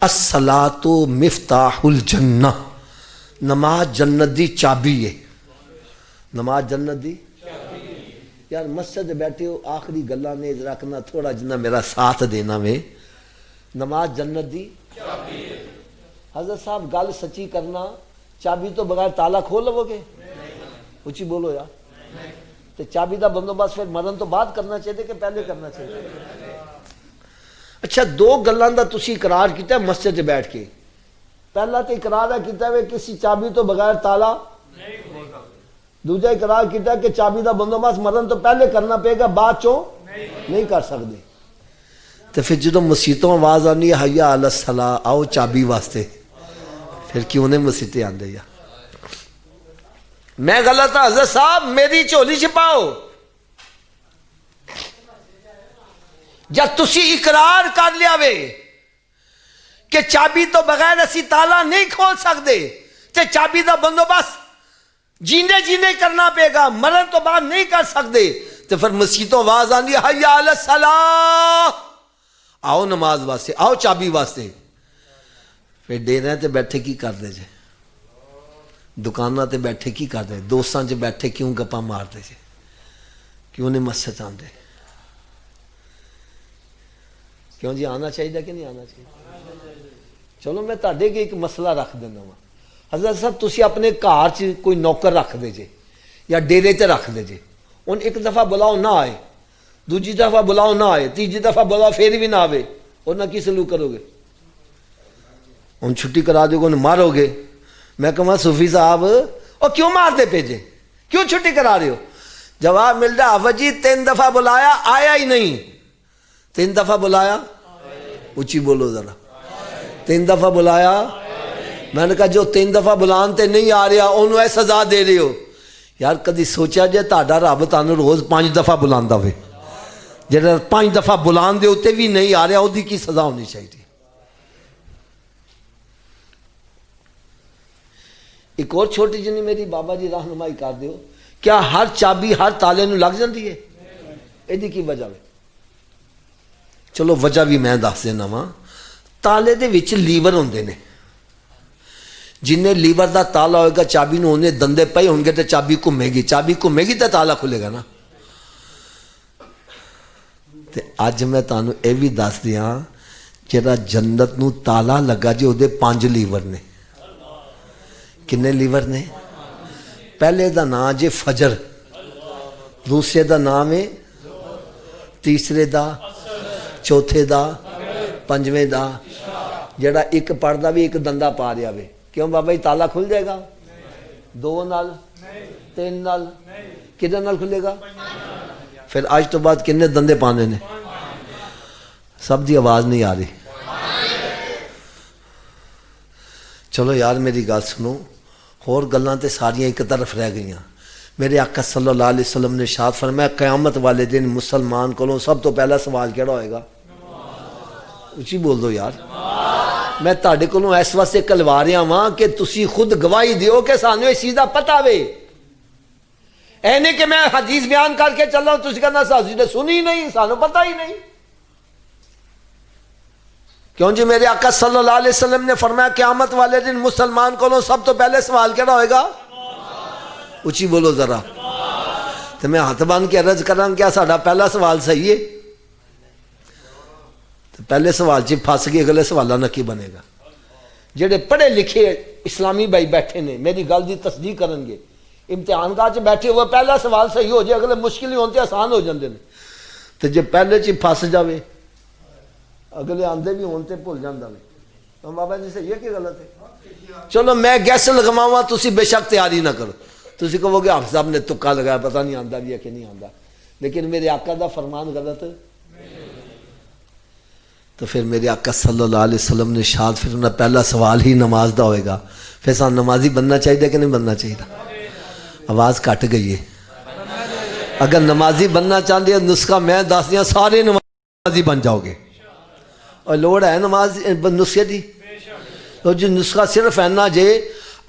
الصلاۃ مفتاح الجنہ، نماز جنت دی چابی ہے. نماز جنت دی یار مسجد بیٹھے ہو آخری گلاں نے رکھنا تھوڑا جنہ میرا ساتھ دینا میں. نماز جنت دی چابی ہے. حضرت صاحب گل سچی کرنا، چابی تو بغیر تالا کھول لو گے؟ اچھی بولو یار. تو چابی دا بندوبست پھر مرن تو بعد کرنا چاہیے کہ پہلے کرنا چاہیے؟ اچھا دو گلاں دا تسی اقرار کیتا ہے مسجد سے بیٹھ کے. پہلا تو اقرار ہے کیتا ہے کسی چابی تو بغیر تالا، دوجا اقرار کیتا ہے کہ چابی دا بندوبست مرن تو پہلے کرنا پے گا، بعد چوں نہیں کر سکتے. تو پھر جدوں مسیتوں آواز آنی ہے حیا علی الصلاۃ آؤ چابی واسطے، پھر کیوں نہیں مسیتے آندے یا؟ میں غلط ہوں حضرت صاحب میری چولی چھپاؤ. جب تسی اقرار کر لیا وے کہ چابی تو بغیر اسی تالا نہیں کھول سکتے تے چابی دا بندوبست جیندے جیندے کرنا پے گا، مرن تو بعد نہیں کر سکتے، تو پھر مسیتوں آواز آندی حیا علی الصلاۃ آؤ نماز واسطے، آؤ چابی واسطے. پھر ڈیرے تے بیٹھے کی کر دے جے، دکانہ تے بیٹھے کی کر دے، دوستاں چ بیٹھے کیوں گپا مار دے جے، کیوں نہیں مسجد آندے؟ کیوں جی آنا چاہیے کہ نہیں آنا چاہیے؟ چلو میں تہاڈے کے ایک مسئلہ رکھ دینا وا. حضرت صاحب تسی اپنے گھر چ کوئی نوکر رکھ دے جے یا ڈیرے تے رکھ دے جے، ان ایک دفعہ بلاؤ نہ آئے، دوجی دفعہ بلاؤ نہ آئے، تیجی دفعہ بلاؤ پھر بھی نہ آئے، اور نہ کی سلوک کرو گے؟ ان چھٹی کرا دو گے، ان مارو گے. میں کہوں صوفی صاحب اور کیوں مارتے پہ جے، کیوں چھٹی کرا رہے ہو؟ جواب مل رہا حافظ جی 3 دفعہ بلایا آیا ہی نہیں. 3 دفعہ بلایا، اچھی بولو ذرا، 3 دفعہ بلایا. میں نے کہا جو 3 دفعہ بلان تے نہیں آ رہا انہوں اے سزا دے رہے ہو. یار کدی سوچا جے تہاڈا رب تانوں روز 5 دفعہ بلاندا ہوئے، جڑا 5 دفعہ بلان دے اوتے بھی نہیں آ رہا اودی کی سزا ہونی چاہیے؟ ایک اور چھوٹی جنی میری بابا جی رہنمائی کر دیو، کیا ہر چابی ہر تالے نو لگ جاندی ہے؟ ایدی کی وجہ ہے؟ چلو وجہ بھی میں دس دینا وا. تالے دے وچ لیور ہوندے نے، جنہیں لیور دا تالا ہوئے گا چابی نو انہیں دندے پے ہوں گے تو چابی گھومے گی، چابی گھومے گی تو تالا کھلے گا نا. تے اج میں تانوں اے بھی دس دیاں جڑا جنت نو تالا لگا جی او دے 5 لیور نے. کنے لیور نے؟ پہلے دا نام جے فجر، دوسرے دا نام ہے، تیسرے دا، چوتھے دا، پنجویں دا، جڑا ایک پڑھدا بھی ایک دندہ پا رہا وے، کیوں بابا جی تالا کھل جائے گا؟ دو نال، تین نال، کدھر نال کھلے گا؟ پھر آج تو بعد کنے دندے پانے نے؟ سب دی آواز نہیں آ رہی. چلو یار میری گل سنو، اور گلاں تے ساریاں ایک طرف رہ گئیاں. میرے آقا صلی اللہ علیہ وسلم نے ارشاد فرمایا قیامت والے دن مسلمان کو سب تو پہلا سوال کیڑا ہوئے گا؟ اچھی بول دو یار. میں تاڑے کو اس واسطے کلوا رہا ہاں کہ تسی خود گواہی دیو کہ سانو اس چیز دا پتہ وے. اے نہیں کہ میں حدیث بیان کر کے چل رہا ہوں تسی کہنا سازی نے سنی نہیں، سانو پتہ ہی نہیں. کیوں جی میرے آقا صلی اللہ علیہ وسلم نے فرمایا قیامت والے دن مسلمان کو سب تو پہلے سوال کیڑا ہوئے گا؟ اچھی بولو ذرا. تو میں ہاتھ بان کے عرض کراں کیا ساڈا پہلا سوال صحیح ہے؟ تو پہلے سوال چ پھس گئے، اگلے سوالہ نہ کی بنے گا. جڑے پڑھے لکھے اسلامی بھائی بیٹھے نے میری گل دی تصدیق کرن گے، امتحان گاہ چ بیٹھے ہوئے پہلا سوال صحیح ہو جائے، اگلے مشکل ہی ہوتے آسان ہو جاندے نے. تو جے پہلے چ پھس جاوے اگلے آندے بھی ہون تے بھول جاندا وے. تو بابا جی صحیح ہے کہ غلط ہے؟ چلو میں گیس لگواواں، تسی بے شک تیاری نہ کرو. تسی کہو گے حافظ صاحب نے تکا لگایا، پتہ نہیں آندا بھی ہے کہ نہیں آندا، لیکن میرے آقا دا فرمان غلط ہے. تو پھر میرے آقا صلی اللہ علیہ وسلم نے ارشاد پھر انہیں پہلا سوال ہی نماز دا ہوئے گا. پھر سان نمازی بننا چاہیے کہ نہیں بننا چاہیے؟ آواز کٹ گئی ہے. اگر نمازی بننا چاہتے ہیں نسخہ میں دس دیا سارے نمازی بن جاؤ گے. اور لوڑ ہے نماز نسخے دی؟ تو جو نسخہ صرف ہے نا جے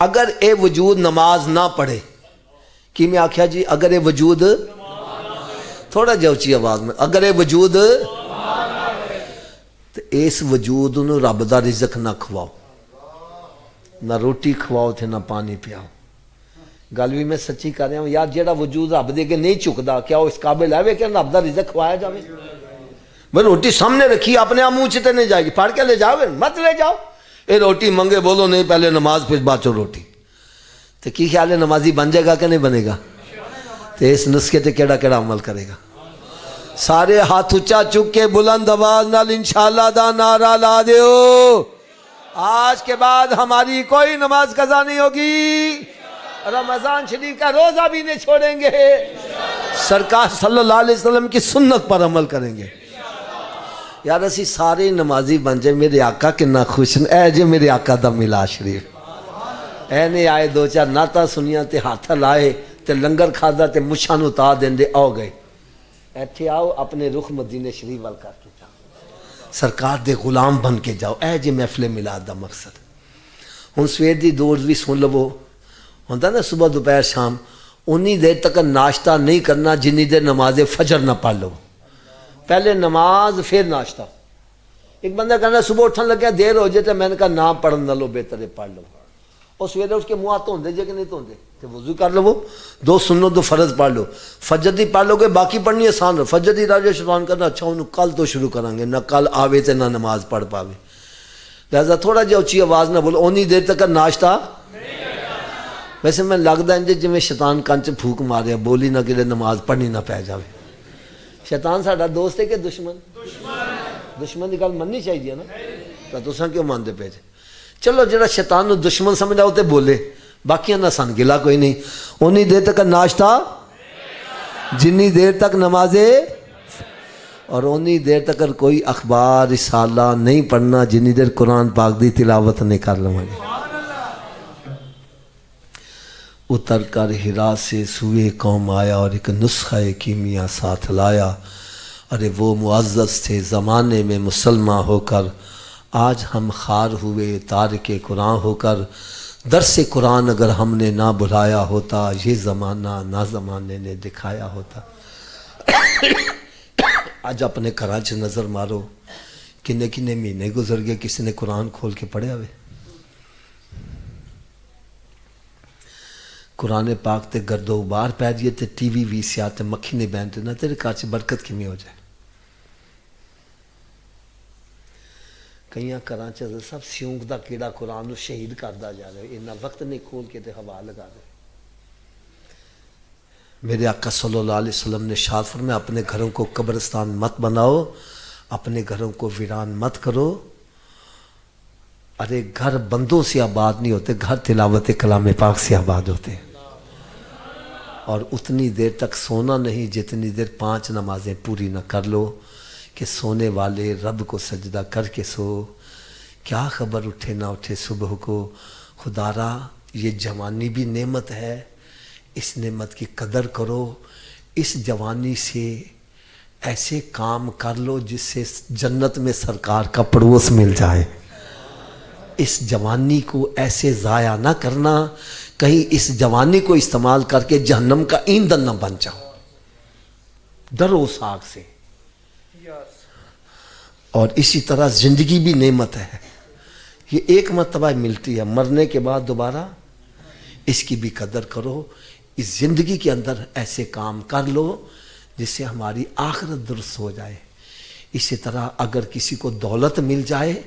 اگر اے وجود نماز نہ پڑھے، کی میں آکھیا جی اگر اے وجود، تھوڑا جا اچھی آواز میں، اگر اے وجود، تو اس وجود انہوں رب دا رزق نہ کھواؤ، نہ روٹی کھواؤ تھے نہ پانی پیاؤ. گل بھی میں سچی کر رہا ہوں یار، جیڑا وجود رب دے کے نہیں چکدا کیا وہ اس قابل ہے کہ رب دا رزق کھوایا جاوے؟ میں روٹی سامنے رکھی اپنے آپ منہ چتے نہیں جائے گی، پھاڑ کے لے جاؤ، مت لے جاؤ. اے روٹی منگے بولو نہیں، پہلے نماز پھر بعد چو روٹی. تو کی خیال ہے نمازی بن جائے گا کہ نہیں بنے گا؟ تو اس نسخے تے کیڑا کیڑا عمل کرے گا؟ سارے ہاتھ اچا چک کے بلند آواز نال انشاءاللہ دا نعرہ لا دیو. آج کے بعد ہماری کوئی نماز قضا نہیں ہوگی، رمضان شریف کا روزہ بھی نہیں چھوڑیں گے، سرکار صلی اللہ علیہ وسلم کی سنت پر عمل کریں گے. یار اسی سارے نمازی بن جائے. میرے آقا کنا خوش اے جے میرے آقا دا ملا شریف. اے نہیں آئے دو چار نعتاں سنیاں تے ہاتھ لائے تے لنگر کھادا تے مچھاں نوں تا دیندے آؤ گئے. ایتھے آؤ اپنے رخ مدینے شریف وال کر کے جاؤ، سرکار دے غلام بن کے جاؤ. اے جے محفل میلاد دا مقصد. ہن سویر دی دوڑ بھی سن لو، ہوندا نا صبح دوپہر شام، انی دیر تک ناشتہ نہیں کرنا جنی دیر نماز فجر نہ پڑھ لو. پہلے نماز پھر ناشتہ. ایک بندہ کہنا صبح اٹھن لگیا دیر ہو جائے تو میں نے کہا نام پڑھن نہ لو، بہتر ہے پڑھ لو. اور سویرے اٹھ کے منہ ہاتھ دھوندے جے کہ نہیں دھوندے؟ تو وضو کر لو، دو سنو دو فرض پڑھ لو. فجر دی پڑھ لو گے باقی پڑھنی آسان ہو. فجر دی راجہ شیطان کرنا اچھا انہوں کل تو شروع کریں گے، نہ کل آوے تے نہ نماز پڑھ پاوے. لہذا تھوڑا جہا اچھی آواز نہ بولو. اونی دیر تک ناشتہ. ویسے میں لگتا ہے جی میں شیطان کنچ پھوک ماریا بولی نہ کہ نماز پڑھنی نہ پی جائے. شیطان ساڈا دوست ہے کہ دشمن؟ دشمن کی گل مننی چاہیے نا. تو تساں کیوں مانتے پے جے؟ چلو جڑا شیطان نو دشمن سمجھا وہ تے بولے، باقیاں نہ سن گلا کوئی نہیں. اونی دیر تک ناشتہ جنی دیر تک نمازے، اور اونی دیر تک کوئی اخبار رسالہ نہیں پڑھنا جنی دیر قرآن پاک دی تلاوت نہیں کر لوں گے. اتر کر ہرا سے سوئے قوم آیا اور ایک نسخہ کیمیا ساتھ لایا. ارے وہ معزز تھے زمانے میں مسلمان ہو کر، آج ہم خار ہوئے تارک قرآن ہو کر. درس قرآن اگر ہم نے نہ بلایا ہوتا، یہ زمانہ نہ زمانے نے دکھایا ہوتا. آج اپنے کراچ نظر مارو، کنے کنے مہینے گزر گئے کسی نے قرآن کھول کے پڑھے ہوئے؟ قرآن پاک تے گرد و غبار پہ جیے تے ٹی وی وی سیاہ تے مکھی نہیں بہنتے نہ تیرے کار چ برکت کمی ہو جائے. کئیاں کراں چ صاحب سیونک دا کیڑا قرآن نو شہید کردا جا رہا ہے، اتنا وقت نہیں کھول کے تے ہوا لگا رہے۔ میرے آقا صلی اللہ علیہ وسلم نے ارشاد فرمایا اپنے گھروں کو قبرستان مت بناؤ، اپنے گھروں کو ویران مت کرو۔ ارے گھر بندوں سے آباد نہیں ہوتے، گھر تلاوت کلام پاک سے آباد ہوتے ہیں۔ اور اتنی دیر تک سونا نہیں جتنی دیر 5 نمازیں پوری نہ کر لو کہ سونے والے رب کو سجدہ کر کے سو، کیا خبر اٹھے نہ اٹھے صبح کو۔ خدا را یہ جوانی بھی نعمت ہے، اس نعمت کی قدر کرو، اس جوانی سے ایسے کام کر لو جس سے جنت میں سرکار کا پڑوس مل جائے۔ اس جوانی کو ایسے ضائع نہ کرنا کہیں اس جوانی کو استعمال کر کے جہنم کا ایندھن نہ بن جاؤ۔ ڈرو اس آگ سے۔ اور اسی طرح زندگی بھی نعمت ہے، یہ ایک مرتبہ ملتی ہے، مرنے کے بعد دوبارہ اس کی بھی قدر کرو۔ اس زندگی کے اندر ایسے کام کر لو جس سے ہماری آخرت درست ہو جائے۔ اسی طرح اگر کسی کو دولت مل جائے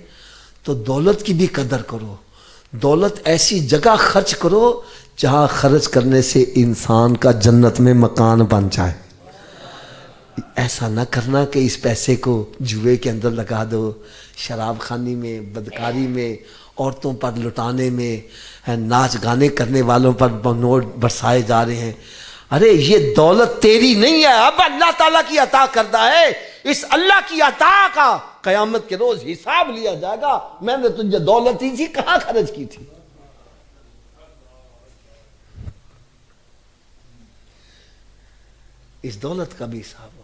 تو دولت کی بھی قدر کرو، دولت ایسی جگہ خرچ کرو جہاں خرچ کرنے سے انسان کا جنت میں مکان بن جائے۔ ایسا نہ کرنا کہ اس پیسے کو جوئے کے اندر لگا دو، شراب خانی میں، بدکاری میں، عورتوں پر لٹانے میں، ناچ گانے کرنے والوں پر نوٹ برسائے جا رہے ہیں۔ ارے یہ دولت تیری نہیں ہے، اب اللہ تعالیٰ کی عطا کردہ ہے۔ اس اللہ کی عطا کا قیامت کے روز حساب لیا جائے گا، میں نے تجھے دولت دی تھی کہاں خرچ کی تھی۔ اس دولت کا بھی حساب ہوگا۔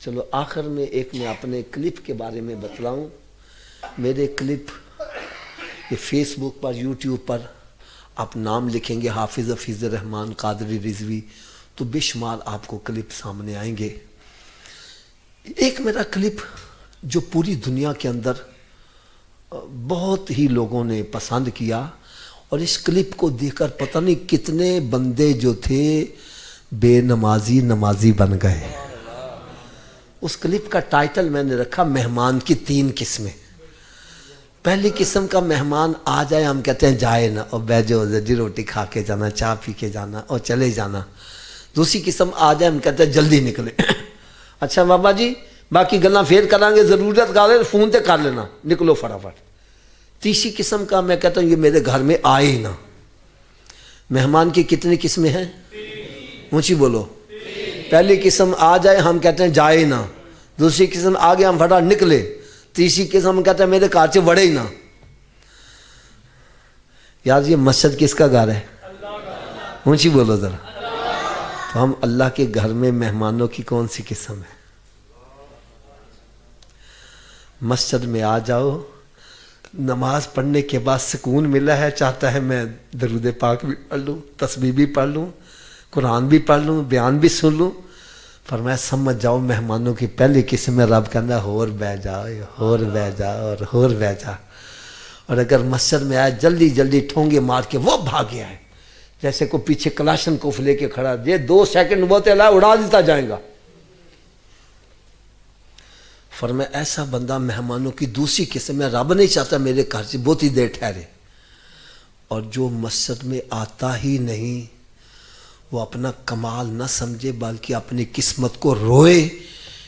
چلو آخر میں ایک میں اپنے کلپ کے بارے میں بتلاؤں۔ میرے کلپ یہ فیس بک پر، یوٹیوب پر آپ نام لکھیں گے حافظ حفیظ الرحمن قادری رضوی تو بے شمار آپ کو کلپ سامنے آئیں گے۔ ایک میرا کلپ جو پوری دنیا کے اندر بہت ہی لوگوں نے پسند کیا، اور اس کلپ کو دیکھ کر پتہ نہیں کتنے بندے جو تھے بے نمازی نمازی بن گئے۔ اس کلپ کا ٹائٹل میں نے رکھا مہمان کی 3 قسمیں۔ پہلی قسم کا مہمان آ جائے ہم کہتے ہیں جائے نہ، اور بیجو جی روٹی کھا کے جانا، چائے پی کے جانا اور چلے جانا۔ دوسری قسم آ جائے ہم کہتے ہیں جلدی نکلے، اچھا بابا جی باقی گلاں پھر کریں گے، ضرورت گالے فون تے کر لینا، نکلو فٹافٹ۔ تیسری قسم کا میں کہتا ہوں یہ میرے گھر میں آئے ہی نہ۔ مہمان کی کتنی قسمیں ہیں؟ اونچی بولو۔ پہلی قسم آ جائے ہم کہتے ہیں جائے نہ، دوسری قسم آگے ہم فٹافٹ نکلے، تیسری قسم کہتے ہیں میرے کار سے وڑے ہی نہ۔ یار یہ مسجد کس کا گھر ہے؟ اونچی بولو ذرا۔ تو ہم اللہ کے گھر میں مہمانوں کی کون سی قسم ہے؟ مسجد میں آ جاؤ، نماز پڑھنے کے بعد سکون ملا ہے، چاہتا ہے میں درود پاک بھی پڑھ لوں، تسبیح بھی پڑھ لوں، قرآن بھی پڑھ لوں، بیان بھی سن لوں۔ فرمایا سمجھ جاؤ مہمانوں کی پہلی قسم میں رب کہنا ہور بہ جاؤ، ہور بہ جا اور ہور بہ جا۔ اور اگر مسجد میں آئے جلدی جلدی ٹھونگے مار کے وہ بھاگ گیا ہے، جیسے کو پیچھے کلاشن کوف لے کے کھڑا، یہ 2 سیکنڈ بہت اللہ اڑا دیتا جائے گا۔ فرمایا ایسا بندہ مہمانوں کی دوسری قسم میں رب نہیں چاہتا میرے گھر سے بہت ہی دیر ٹھہرے۔ اور جو مسجد میں آتا ہی نہیں وہ اپنا کمال نہ سمجھے بلکہ اپنی قسمت کو روئے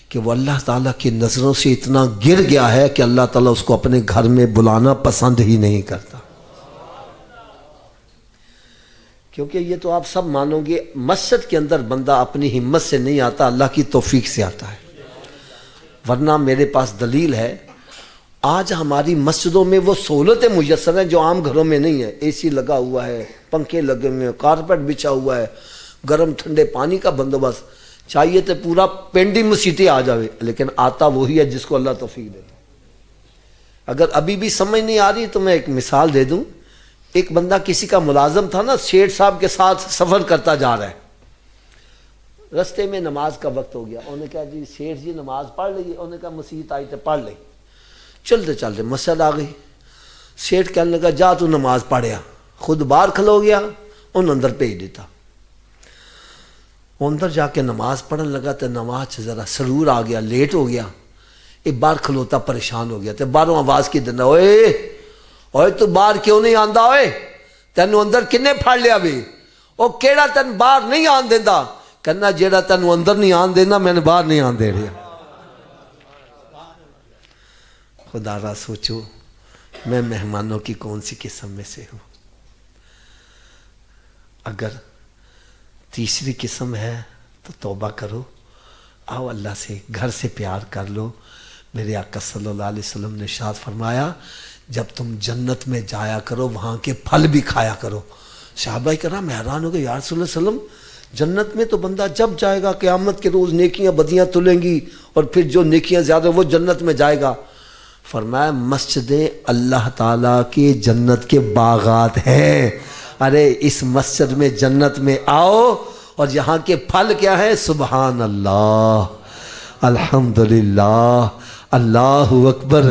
کہ وہ اللہ تعالیٰ کی نظروں سے اتنا گر گیا ہے کہ اللہ تعالیٰ اس کو اپنے گھر میں بلانا پسند ہی نہیں کرتا۔ کیونکہ یہ تو آپ سب مانو گے مسجد کے اندر بندہ اپنی ہمت سے نہیں آتا، اللہ کی توفیق سے آتا ہے۔ ورنہ میرے پاس دلیل ہے، آج ہماری مسجدوں میں وہ سہولتیں میسر ہیں جو عام گھروں میں نہیں ہے۔ اے سی لگا ہوا ہے، پنکھے لگے ہوئے ہیں، کارپیٹ بچھا ہوا ہے، گرم ٹھنڈے پانی کا بندوبست، چاہیے تو پورا پینڈی مسیٹی آ جاوے، لیکن آتا وہی ہے جس کو اللہ توفیق دیتا۔ اگر ابھی بھی سمجھ نہیں آ رہی تو میں ایک مثال دے دوں۔ ایک بندہ کسی کا ملازم تھا نا، سیٹھ صاحب کے ساتھ سفر کرتا جا رہا ہے، رستے میں نماز کا وقت ہو گیا، انہوں نے کہا جی سیٹھ جی نماز پڑھ لئیے، انہوں نے کہا مسجد آئی تو پڑھ لئی۔ چلتے چلتے مسجد آ گئی، سیٹھ کہنے لگا جا تو نماز پڑھیا، خود باہر کھلو گیا، انہوں اندر بھیج دیتا۔ وہ اندر جا کے نماز پڑھنے لگا تو نماز سے ذرا سرور آ گیا, لیٹ ہو گیا. ایک باہر کھلوتا پریشان ہو گیا تو باہروں آواز کی دینا, اوئے اوئے تو باہر کیوں نہیں آندا, اوئے تینوں اندر کنے پھڑ لیا وے, او کیڑا تین باہر نہیں آن دیندا. کہنا جیڑا تینوں اندر نہیں آن دینا میں نے باہر نہیں آن دے رہا. خدا را سوچو میں مہمانوں کی کون سی قسم میں سے ہوں. اگر تیسری قسم ہے تو توبہ کرو, آؤ اللہ سے گھر سے پیار کر لو. میرے آقا صلی اللہ علیہ وسلم نے ارشاد فرمایا جب تم جنت میں جایا کرو وہاں کے پھل بھی کھایا کرو. صحابہ کرام حیران ہو گئے, یا رسول اللہ علیہ وسلم جنت میں تو بندہ جب جائے گا قیامت کے روز نیکیاں بدیاں تلیں گی اور پھر جو نیکیاں زیادہ وہ جنت میں جائے گا. فرمایا مسجدیں اللہ تعالیٰ کی جنت کے باغات ہیں. ارے اس مسجد میں جنت میں آؤ اور یہاں کے پھل کیا ہے, سبحان اللہ, الحمدللہ, اللہ اکبر,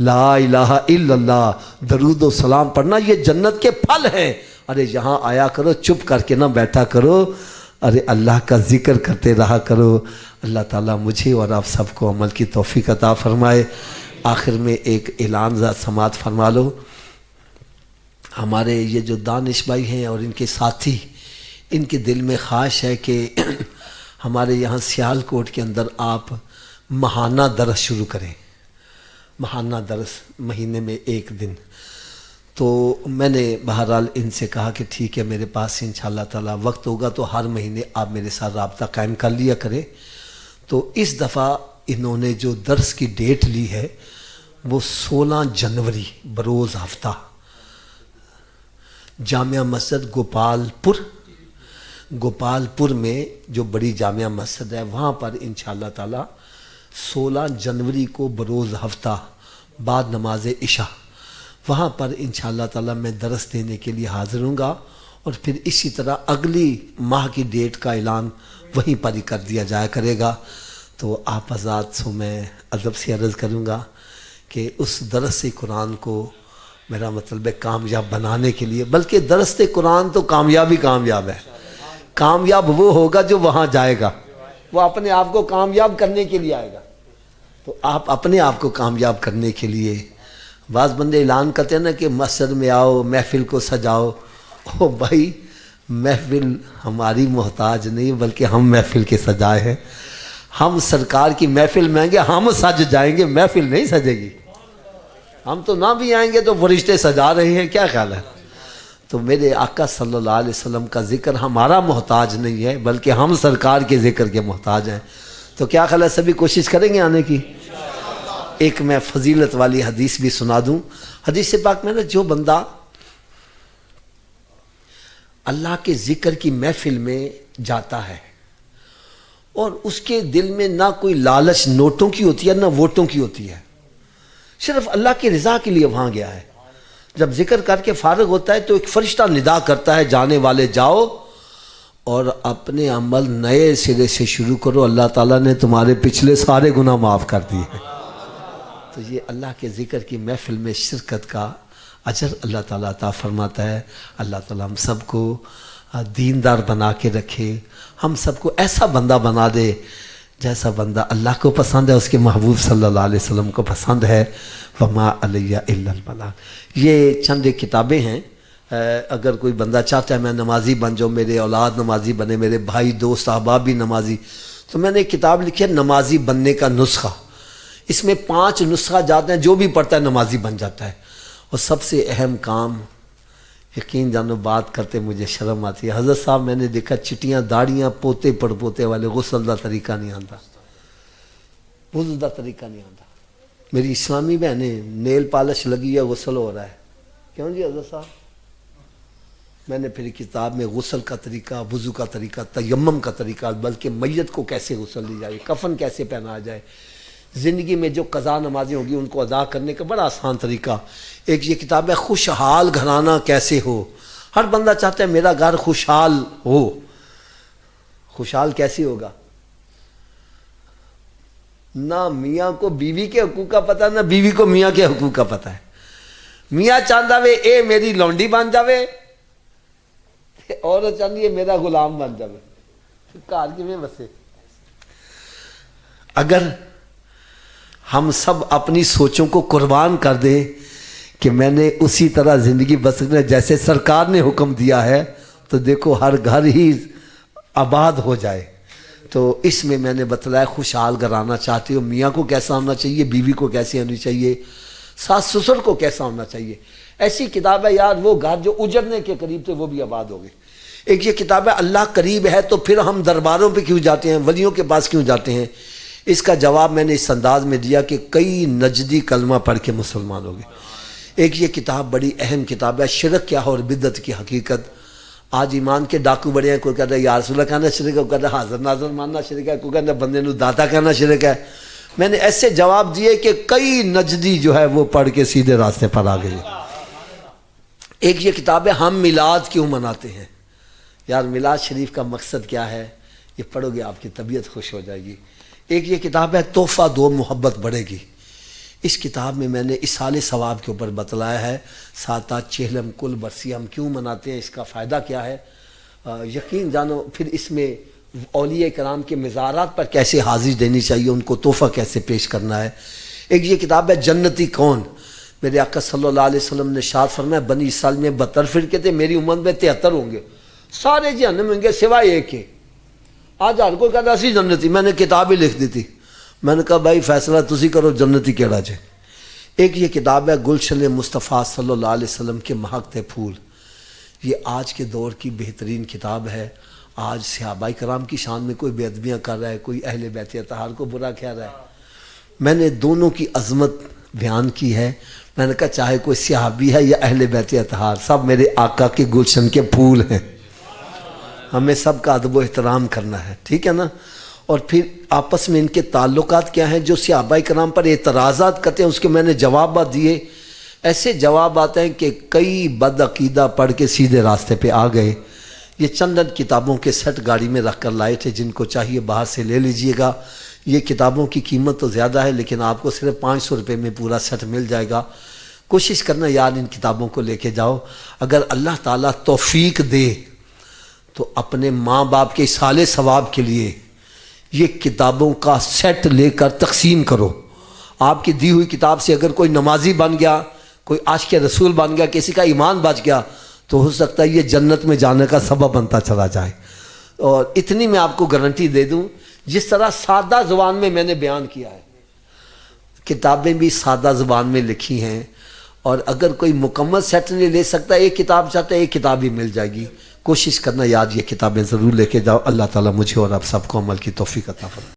لا الہ الا اللہ, درود و سلام پڑھنا, یہ جنت کے پھل ہیں. ارے یہاں آیا کرو, چپ کر کے نہ بیٹھا کرو, ارے اللہ کا ذکر کرتے رہا کرو. اللہ تعالیٰ مجھے اور آپ سب کو عمل کی توفیق عطا فرمائے. آخر میں ایک اعلان ذات سماعت فرما لو. ہمارے یہ جو دانش بھائی ہیں اور ان کے ساتھی, ان کے دل میں خواہش ہے کہ ہمارے یہاں سیال کوٹ کے اندر آپ ماہانہ درس شروع کریں. ماہانہ درس مہینے میں ایک دن. تو میں نے بہرحال ان سے کہا کہ ٹھیک ہے, میرے پاس انشاءاللہ تعالی وقت ہوگا تو ہر مہینے آپ میرے ساتھ رابطہ قائم کر لیا کریں. تو اس دفعہ انہوں نے جو درس کی ڈیٹ لی ہے وہ 16 جنوری بروز ہفتہ جامعہ مسجد گوپال پور میں جو بڑی جامعہ مسجد ہے وہاں پر انشاءاللہ تعالی 16 جنوری کو بروز ہفتہ بعد نماز عشاء وہاں پر انشاءاللہ تعالی میں درس دینے کے لیے حاضر ہوں گا. اور پھر اسی طرح اگلی ماہ کی ڈیٹ کا اعلان وہیں پر ہی کر دیا جایا کرے گا. تو آپ حضرات سے میں ادب سے عرض کروں گا کہ اس درس قرآن کو میرا مطلب ہے کامیاب بنانے کے لیے, بلکہ درس قرآن تو کامیاب ہے. کامیاب وہ ہوگا جو وہاں جائے گا, وہ اپنے آپ کو کامیاب کرنے کے لیے آئے گا. تو آپ اپنے آپ کو کامیاب کرنے کے لیے, بعض بندے اعلان کرتے ہیں نا کہ مسجد میں آؤ محفل کو سجاؤ. او بھائی محفل ہماری محتاج نہیں بلکہ ہم محفل کے سجائے ہیں. ہم سرکار کی محفل میں آئیں گے, ہم سج جائیں گے, محفل نہیں سجے گی. ہم تو نہ بھی آئیں گے تو فرشتے سجا رہے ہیں, کیا خیال ہے. تو میرے آقا صلی اللہ علیہ وسلم کا ذکر ہمارا محتاج نہیں ہے بلکہ ہم سرکار کے ذکر کے محتاج ہیں. تو کیا خیال ہے, سبھی کوشش کریں گے آنے کی. ایک میں فضیلت والی حدیث بھی سنا دوں. حدیث پاک میں نا جو بندہ اللہ کے ذکر کی محفل میں جاتا ہے اور اس کے دل میں نہ کوئی لالچ نوٹوں کی ہوتی ہے نہ ووٹوں کی ہوتی ہے, صرف اللہ کی رضا کے لیے وہاں گیا ہے. جب ذکر کر کے فارغ ہوتا ہے تو ایک فرشتہ ندا کرتا ہے, جانے والے جاؤ اور اپنے عمل نئے سرے سے شروع کرو, اللہ تعالیٰ نے تمہارے پچھلے سارے گناہ معاف کر دیے ہیں. تو یہ اللہ کے ذکر کی محفل میں شرکت کا اجر اللہ تعالیٰ عطا فرماتا ہے. اللہ تعالیٰ ہم سب کو دیندار بنا کے رکھے, ہم سب کو ایسا بندہ بنا دے جیسا بندہ اللہ کو پسند ہے, اس کے محبوب صلی اللہ علیہ وسلم کو پسند ہے. وما علیہ الا البلاغ. یہ چند کتابیں ہیں, اگر کوئی بندہ چاہتا ہے میں نمازی بن جاؤں, میرے اولاد نمازی بنے, میرے بھائی دوست احباب بھی نمازی, تو میں نے ایک کتاب لکھی ہے نمازی بننے کا نسخہ. اس میں 5 نسخہ جاتے ہیں, جو بھی پڑھتا ہے نمازی بن جاتا ہے. اور سب سے اہم کام, یقین جانو بات کرتے مجھے شرم آتی ہے, حضرت صاحب میں نے دیکھا چٹیاں داڑیاں پوتے پڑ پوتے والے, غسل دا طریقہ نہیں آتا, وضو دا طریقہ نہیں آتا. میری اسلامی بہنیں نیل پالش لگی ہے, غسل ہو رہا ہے, کیوں جی حضرت صاحب. میں نے پھر کتاب میں غسل کا طریقہ, وضو کا طریقہ, تیمم کا طریقہ, بلکہ میت کو کیسے غسل دی جائے, کفن کیسے پہنا جائے, زندگی میں جو قضا نمازیں ہوگی ان کو ادا کرنے کا بڑا آسان طریقہ. ایک یہ کتاب ہے خوشحال گھرانہ کیسے ہو. ہر بندہ چاہتا ہے میرا گھر خوشحال ہو. خوشحال کیسے ہوگا؟ نہ میاں کو بیوی کے حقوق کا پتہ, نہ بیوی کو میاں کے حقوق کا پتہ ہے. میاں چاہتا وے اے میری لونڈی بن جاوے, عورت چاہتی ہے میرا غلام بن جاوے. کار کی میں بسے اگر ہم سب اپنی سوچوں کو قربان کر دیں کہ میں نے اسی طرح زندگی بسرنا جیسے سرکار نے حکم دیا ہے تو دیکھو ہر گھر ہی آباد ہو جائے. تو اس میں نے بتلایا خوشحال گھرانہ چاہتے ہو, میاں کو کیسا ہونا چاہیے, بیوی کو کیسی ہونی چاہیے, ساس سسر کو کیسا ہونا چاہیے. ایسی کتاب ہے یار, وہ گھر جو اجڑنے کے قریب تھے وہ بھی آباد ہو گئے. ایک یہ کتاب ہے اللہ قریب ہے تو پھر ہم درباروں پہ کیوں جاتے ہیں, ولیوں کے پاس کیوں جاتے ہیں. اس کا جواب میں نے اس انداز میں دیا کہ کئی نجدی کلمہ پڑھ کے مسلمان ہو گئے. ایک یہ کتاب بڑی اہم کتاب ہے, شرک کیا ہے اور بدعت کی حقیقت. آج ایمان کے ڈاکو بڑے ہیں, کوئی کہتا ہے یا رسول اللہ کہنا شرک ہے, کوئی کہتا ہے حاضر ناظر ماننا شرک ہے, کوئی کہتا ہے بندے نو داتا کہنا شرک ہے. میں نے ایسے جواب دیے کہ کئی نجدی جو ہے وہ پڑھ کے سیدھے راستے پر آ گئے. ایک یہ کتاب ہے ہم میلاد کیوں مناتے ہیں. یار میلاد شریف کا مقصد کیا ہے, یہ پڑھو گے آپ کی طبیعت خوش ہو جائے گی. ایک یہ کتاب ہے تحفہ دو محبت بڑھے گی. اس کتاب میں نے اصال ثواب کے اوپر بتلایا ہے ساتات چہلم کل برسی ہم کیوں مناتے ہیں, اس کا فائدہ کیا ہے. یقین جانو پھر اس میں اولیاء کرام کے مزارات پر کیسے حاضری دینی چاہیے, ان کو تحفہ کیسے پیش کرنا ہے. ایک یہ کتاب ہے جنتی کون. میرے آقا صلی اللہ علیہ وسلم نے ارشاد فرمایا بنی اسرائیل میں 72 فرقے تھے, میری امت میں 73 ہوں گے, سارے جہنم ہوں گے سوائے ایک کے. آج ہر کوئی کہتا سی جنتی, میں نے کتاب ہی لکھ دی تھی. میں نے کہا بھائی فیصلہ تسی کرو جنتی کیڑا جے. ایک یہ کتاب ہے گلشن مصطفیٰ صلی اللہ علیہ وسلم کے مہکتے پھول. یہ آج کے دور کی بہترین کتاب ہے. آج صحابہ کرام کی شان میں کوئی بے ادبیاں کر رہا ہے, کوئی اہل بیت اطہار کو برا کہہ رہا ہے. میں نے دونوں کی عظمت بیان کی ہے. میں نے کہا چاہے کوئی صحابی ہے یا اہل بیت اطہار, سب میرے آقا کے گلشن کے پھول ہیں. ہمیں سب کا ادب و احترام کرنا ہے, ٹھیک ہے نا. اور پھر آپس میں ان کے تعلقات کیا ہیں. جو صحابہ کرام پر اعتراضات کرتے ہیں اس کے میں نے جوابات دیے. ایسے جواب آتے ہیں کہ کئی بد عقیدہ پڑھ کے سیدھے راستے پہ آ گئے. یہ چند کتابوں کے سیٹ گاڑی میں رکھ کر لائے تھے, جن کو چاہیے باہر سے لے لیجئے گا. یہ کتابوں کی قیمت تو زیادہ ہے لیکن آپ کو صرف 500 روپے میں پورا سیٹ مل جائے گا. کوشش کرنا یار ان کتابوں کو لے کے جاؤ. اگر اللہ تعالیٰ توفیق دے تو اپنے ماں باپ کے اصال ثواب کے لیے یہ کتابوں کا سیٹ لے کر تقسیم کرو. آپ کی دی ہوئی کتاب سے اگر کوئی نمازی بن گیا, کوئی عاشق رسول بن گیا, کسی کا ایمان بچ گیا تو ہو سکتا ہے یہ جنت میں جانے کا سبب بنتا چلا جائے. اور اتنی میں آپ کو گارنٹی دے دوں, جس طرح سادہ زبان میں نے بیان کیا ہے, کتابیں بھی سادہ زبان میں لکھی ہیں. اور اگر کوئی مکمل سیٹ نہیں لے سکتا, ایک کتاب چاہتا ہے ایک کتاب ہی مل جائے گی. کوشش کرنا یاد یہ کتابیں ضرور لے کے جاؤ. اللہ تعالیٰ مجھے اور آپ سب کو عمل کی توفیق عطا فرمائے.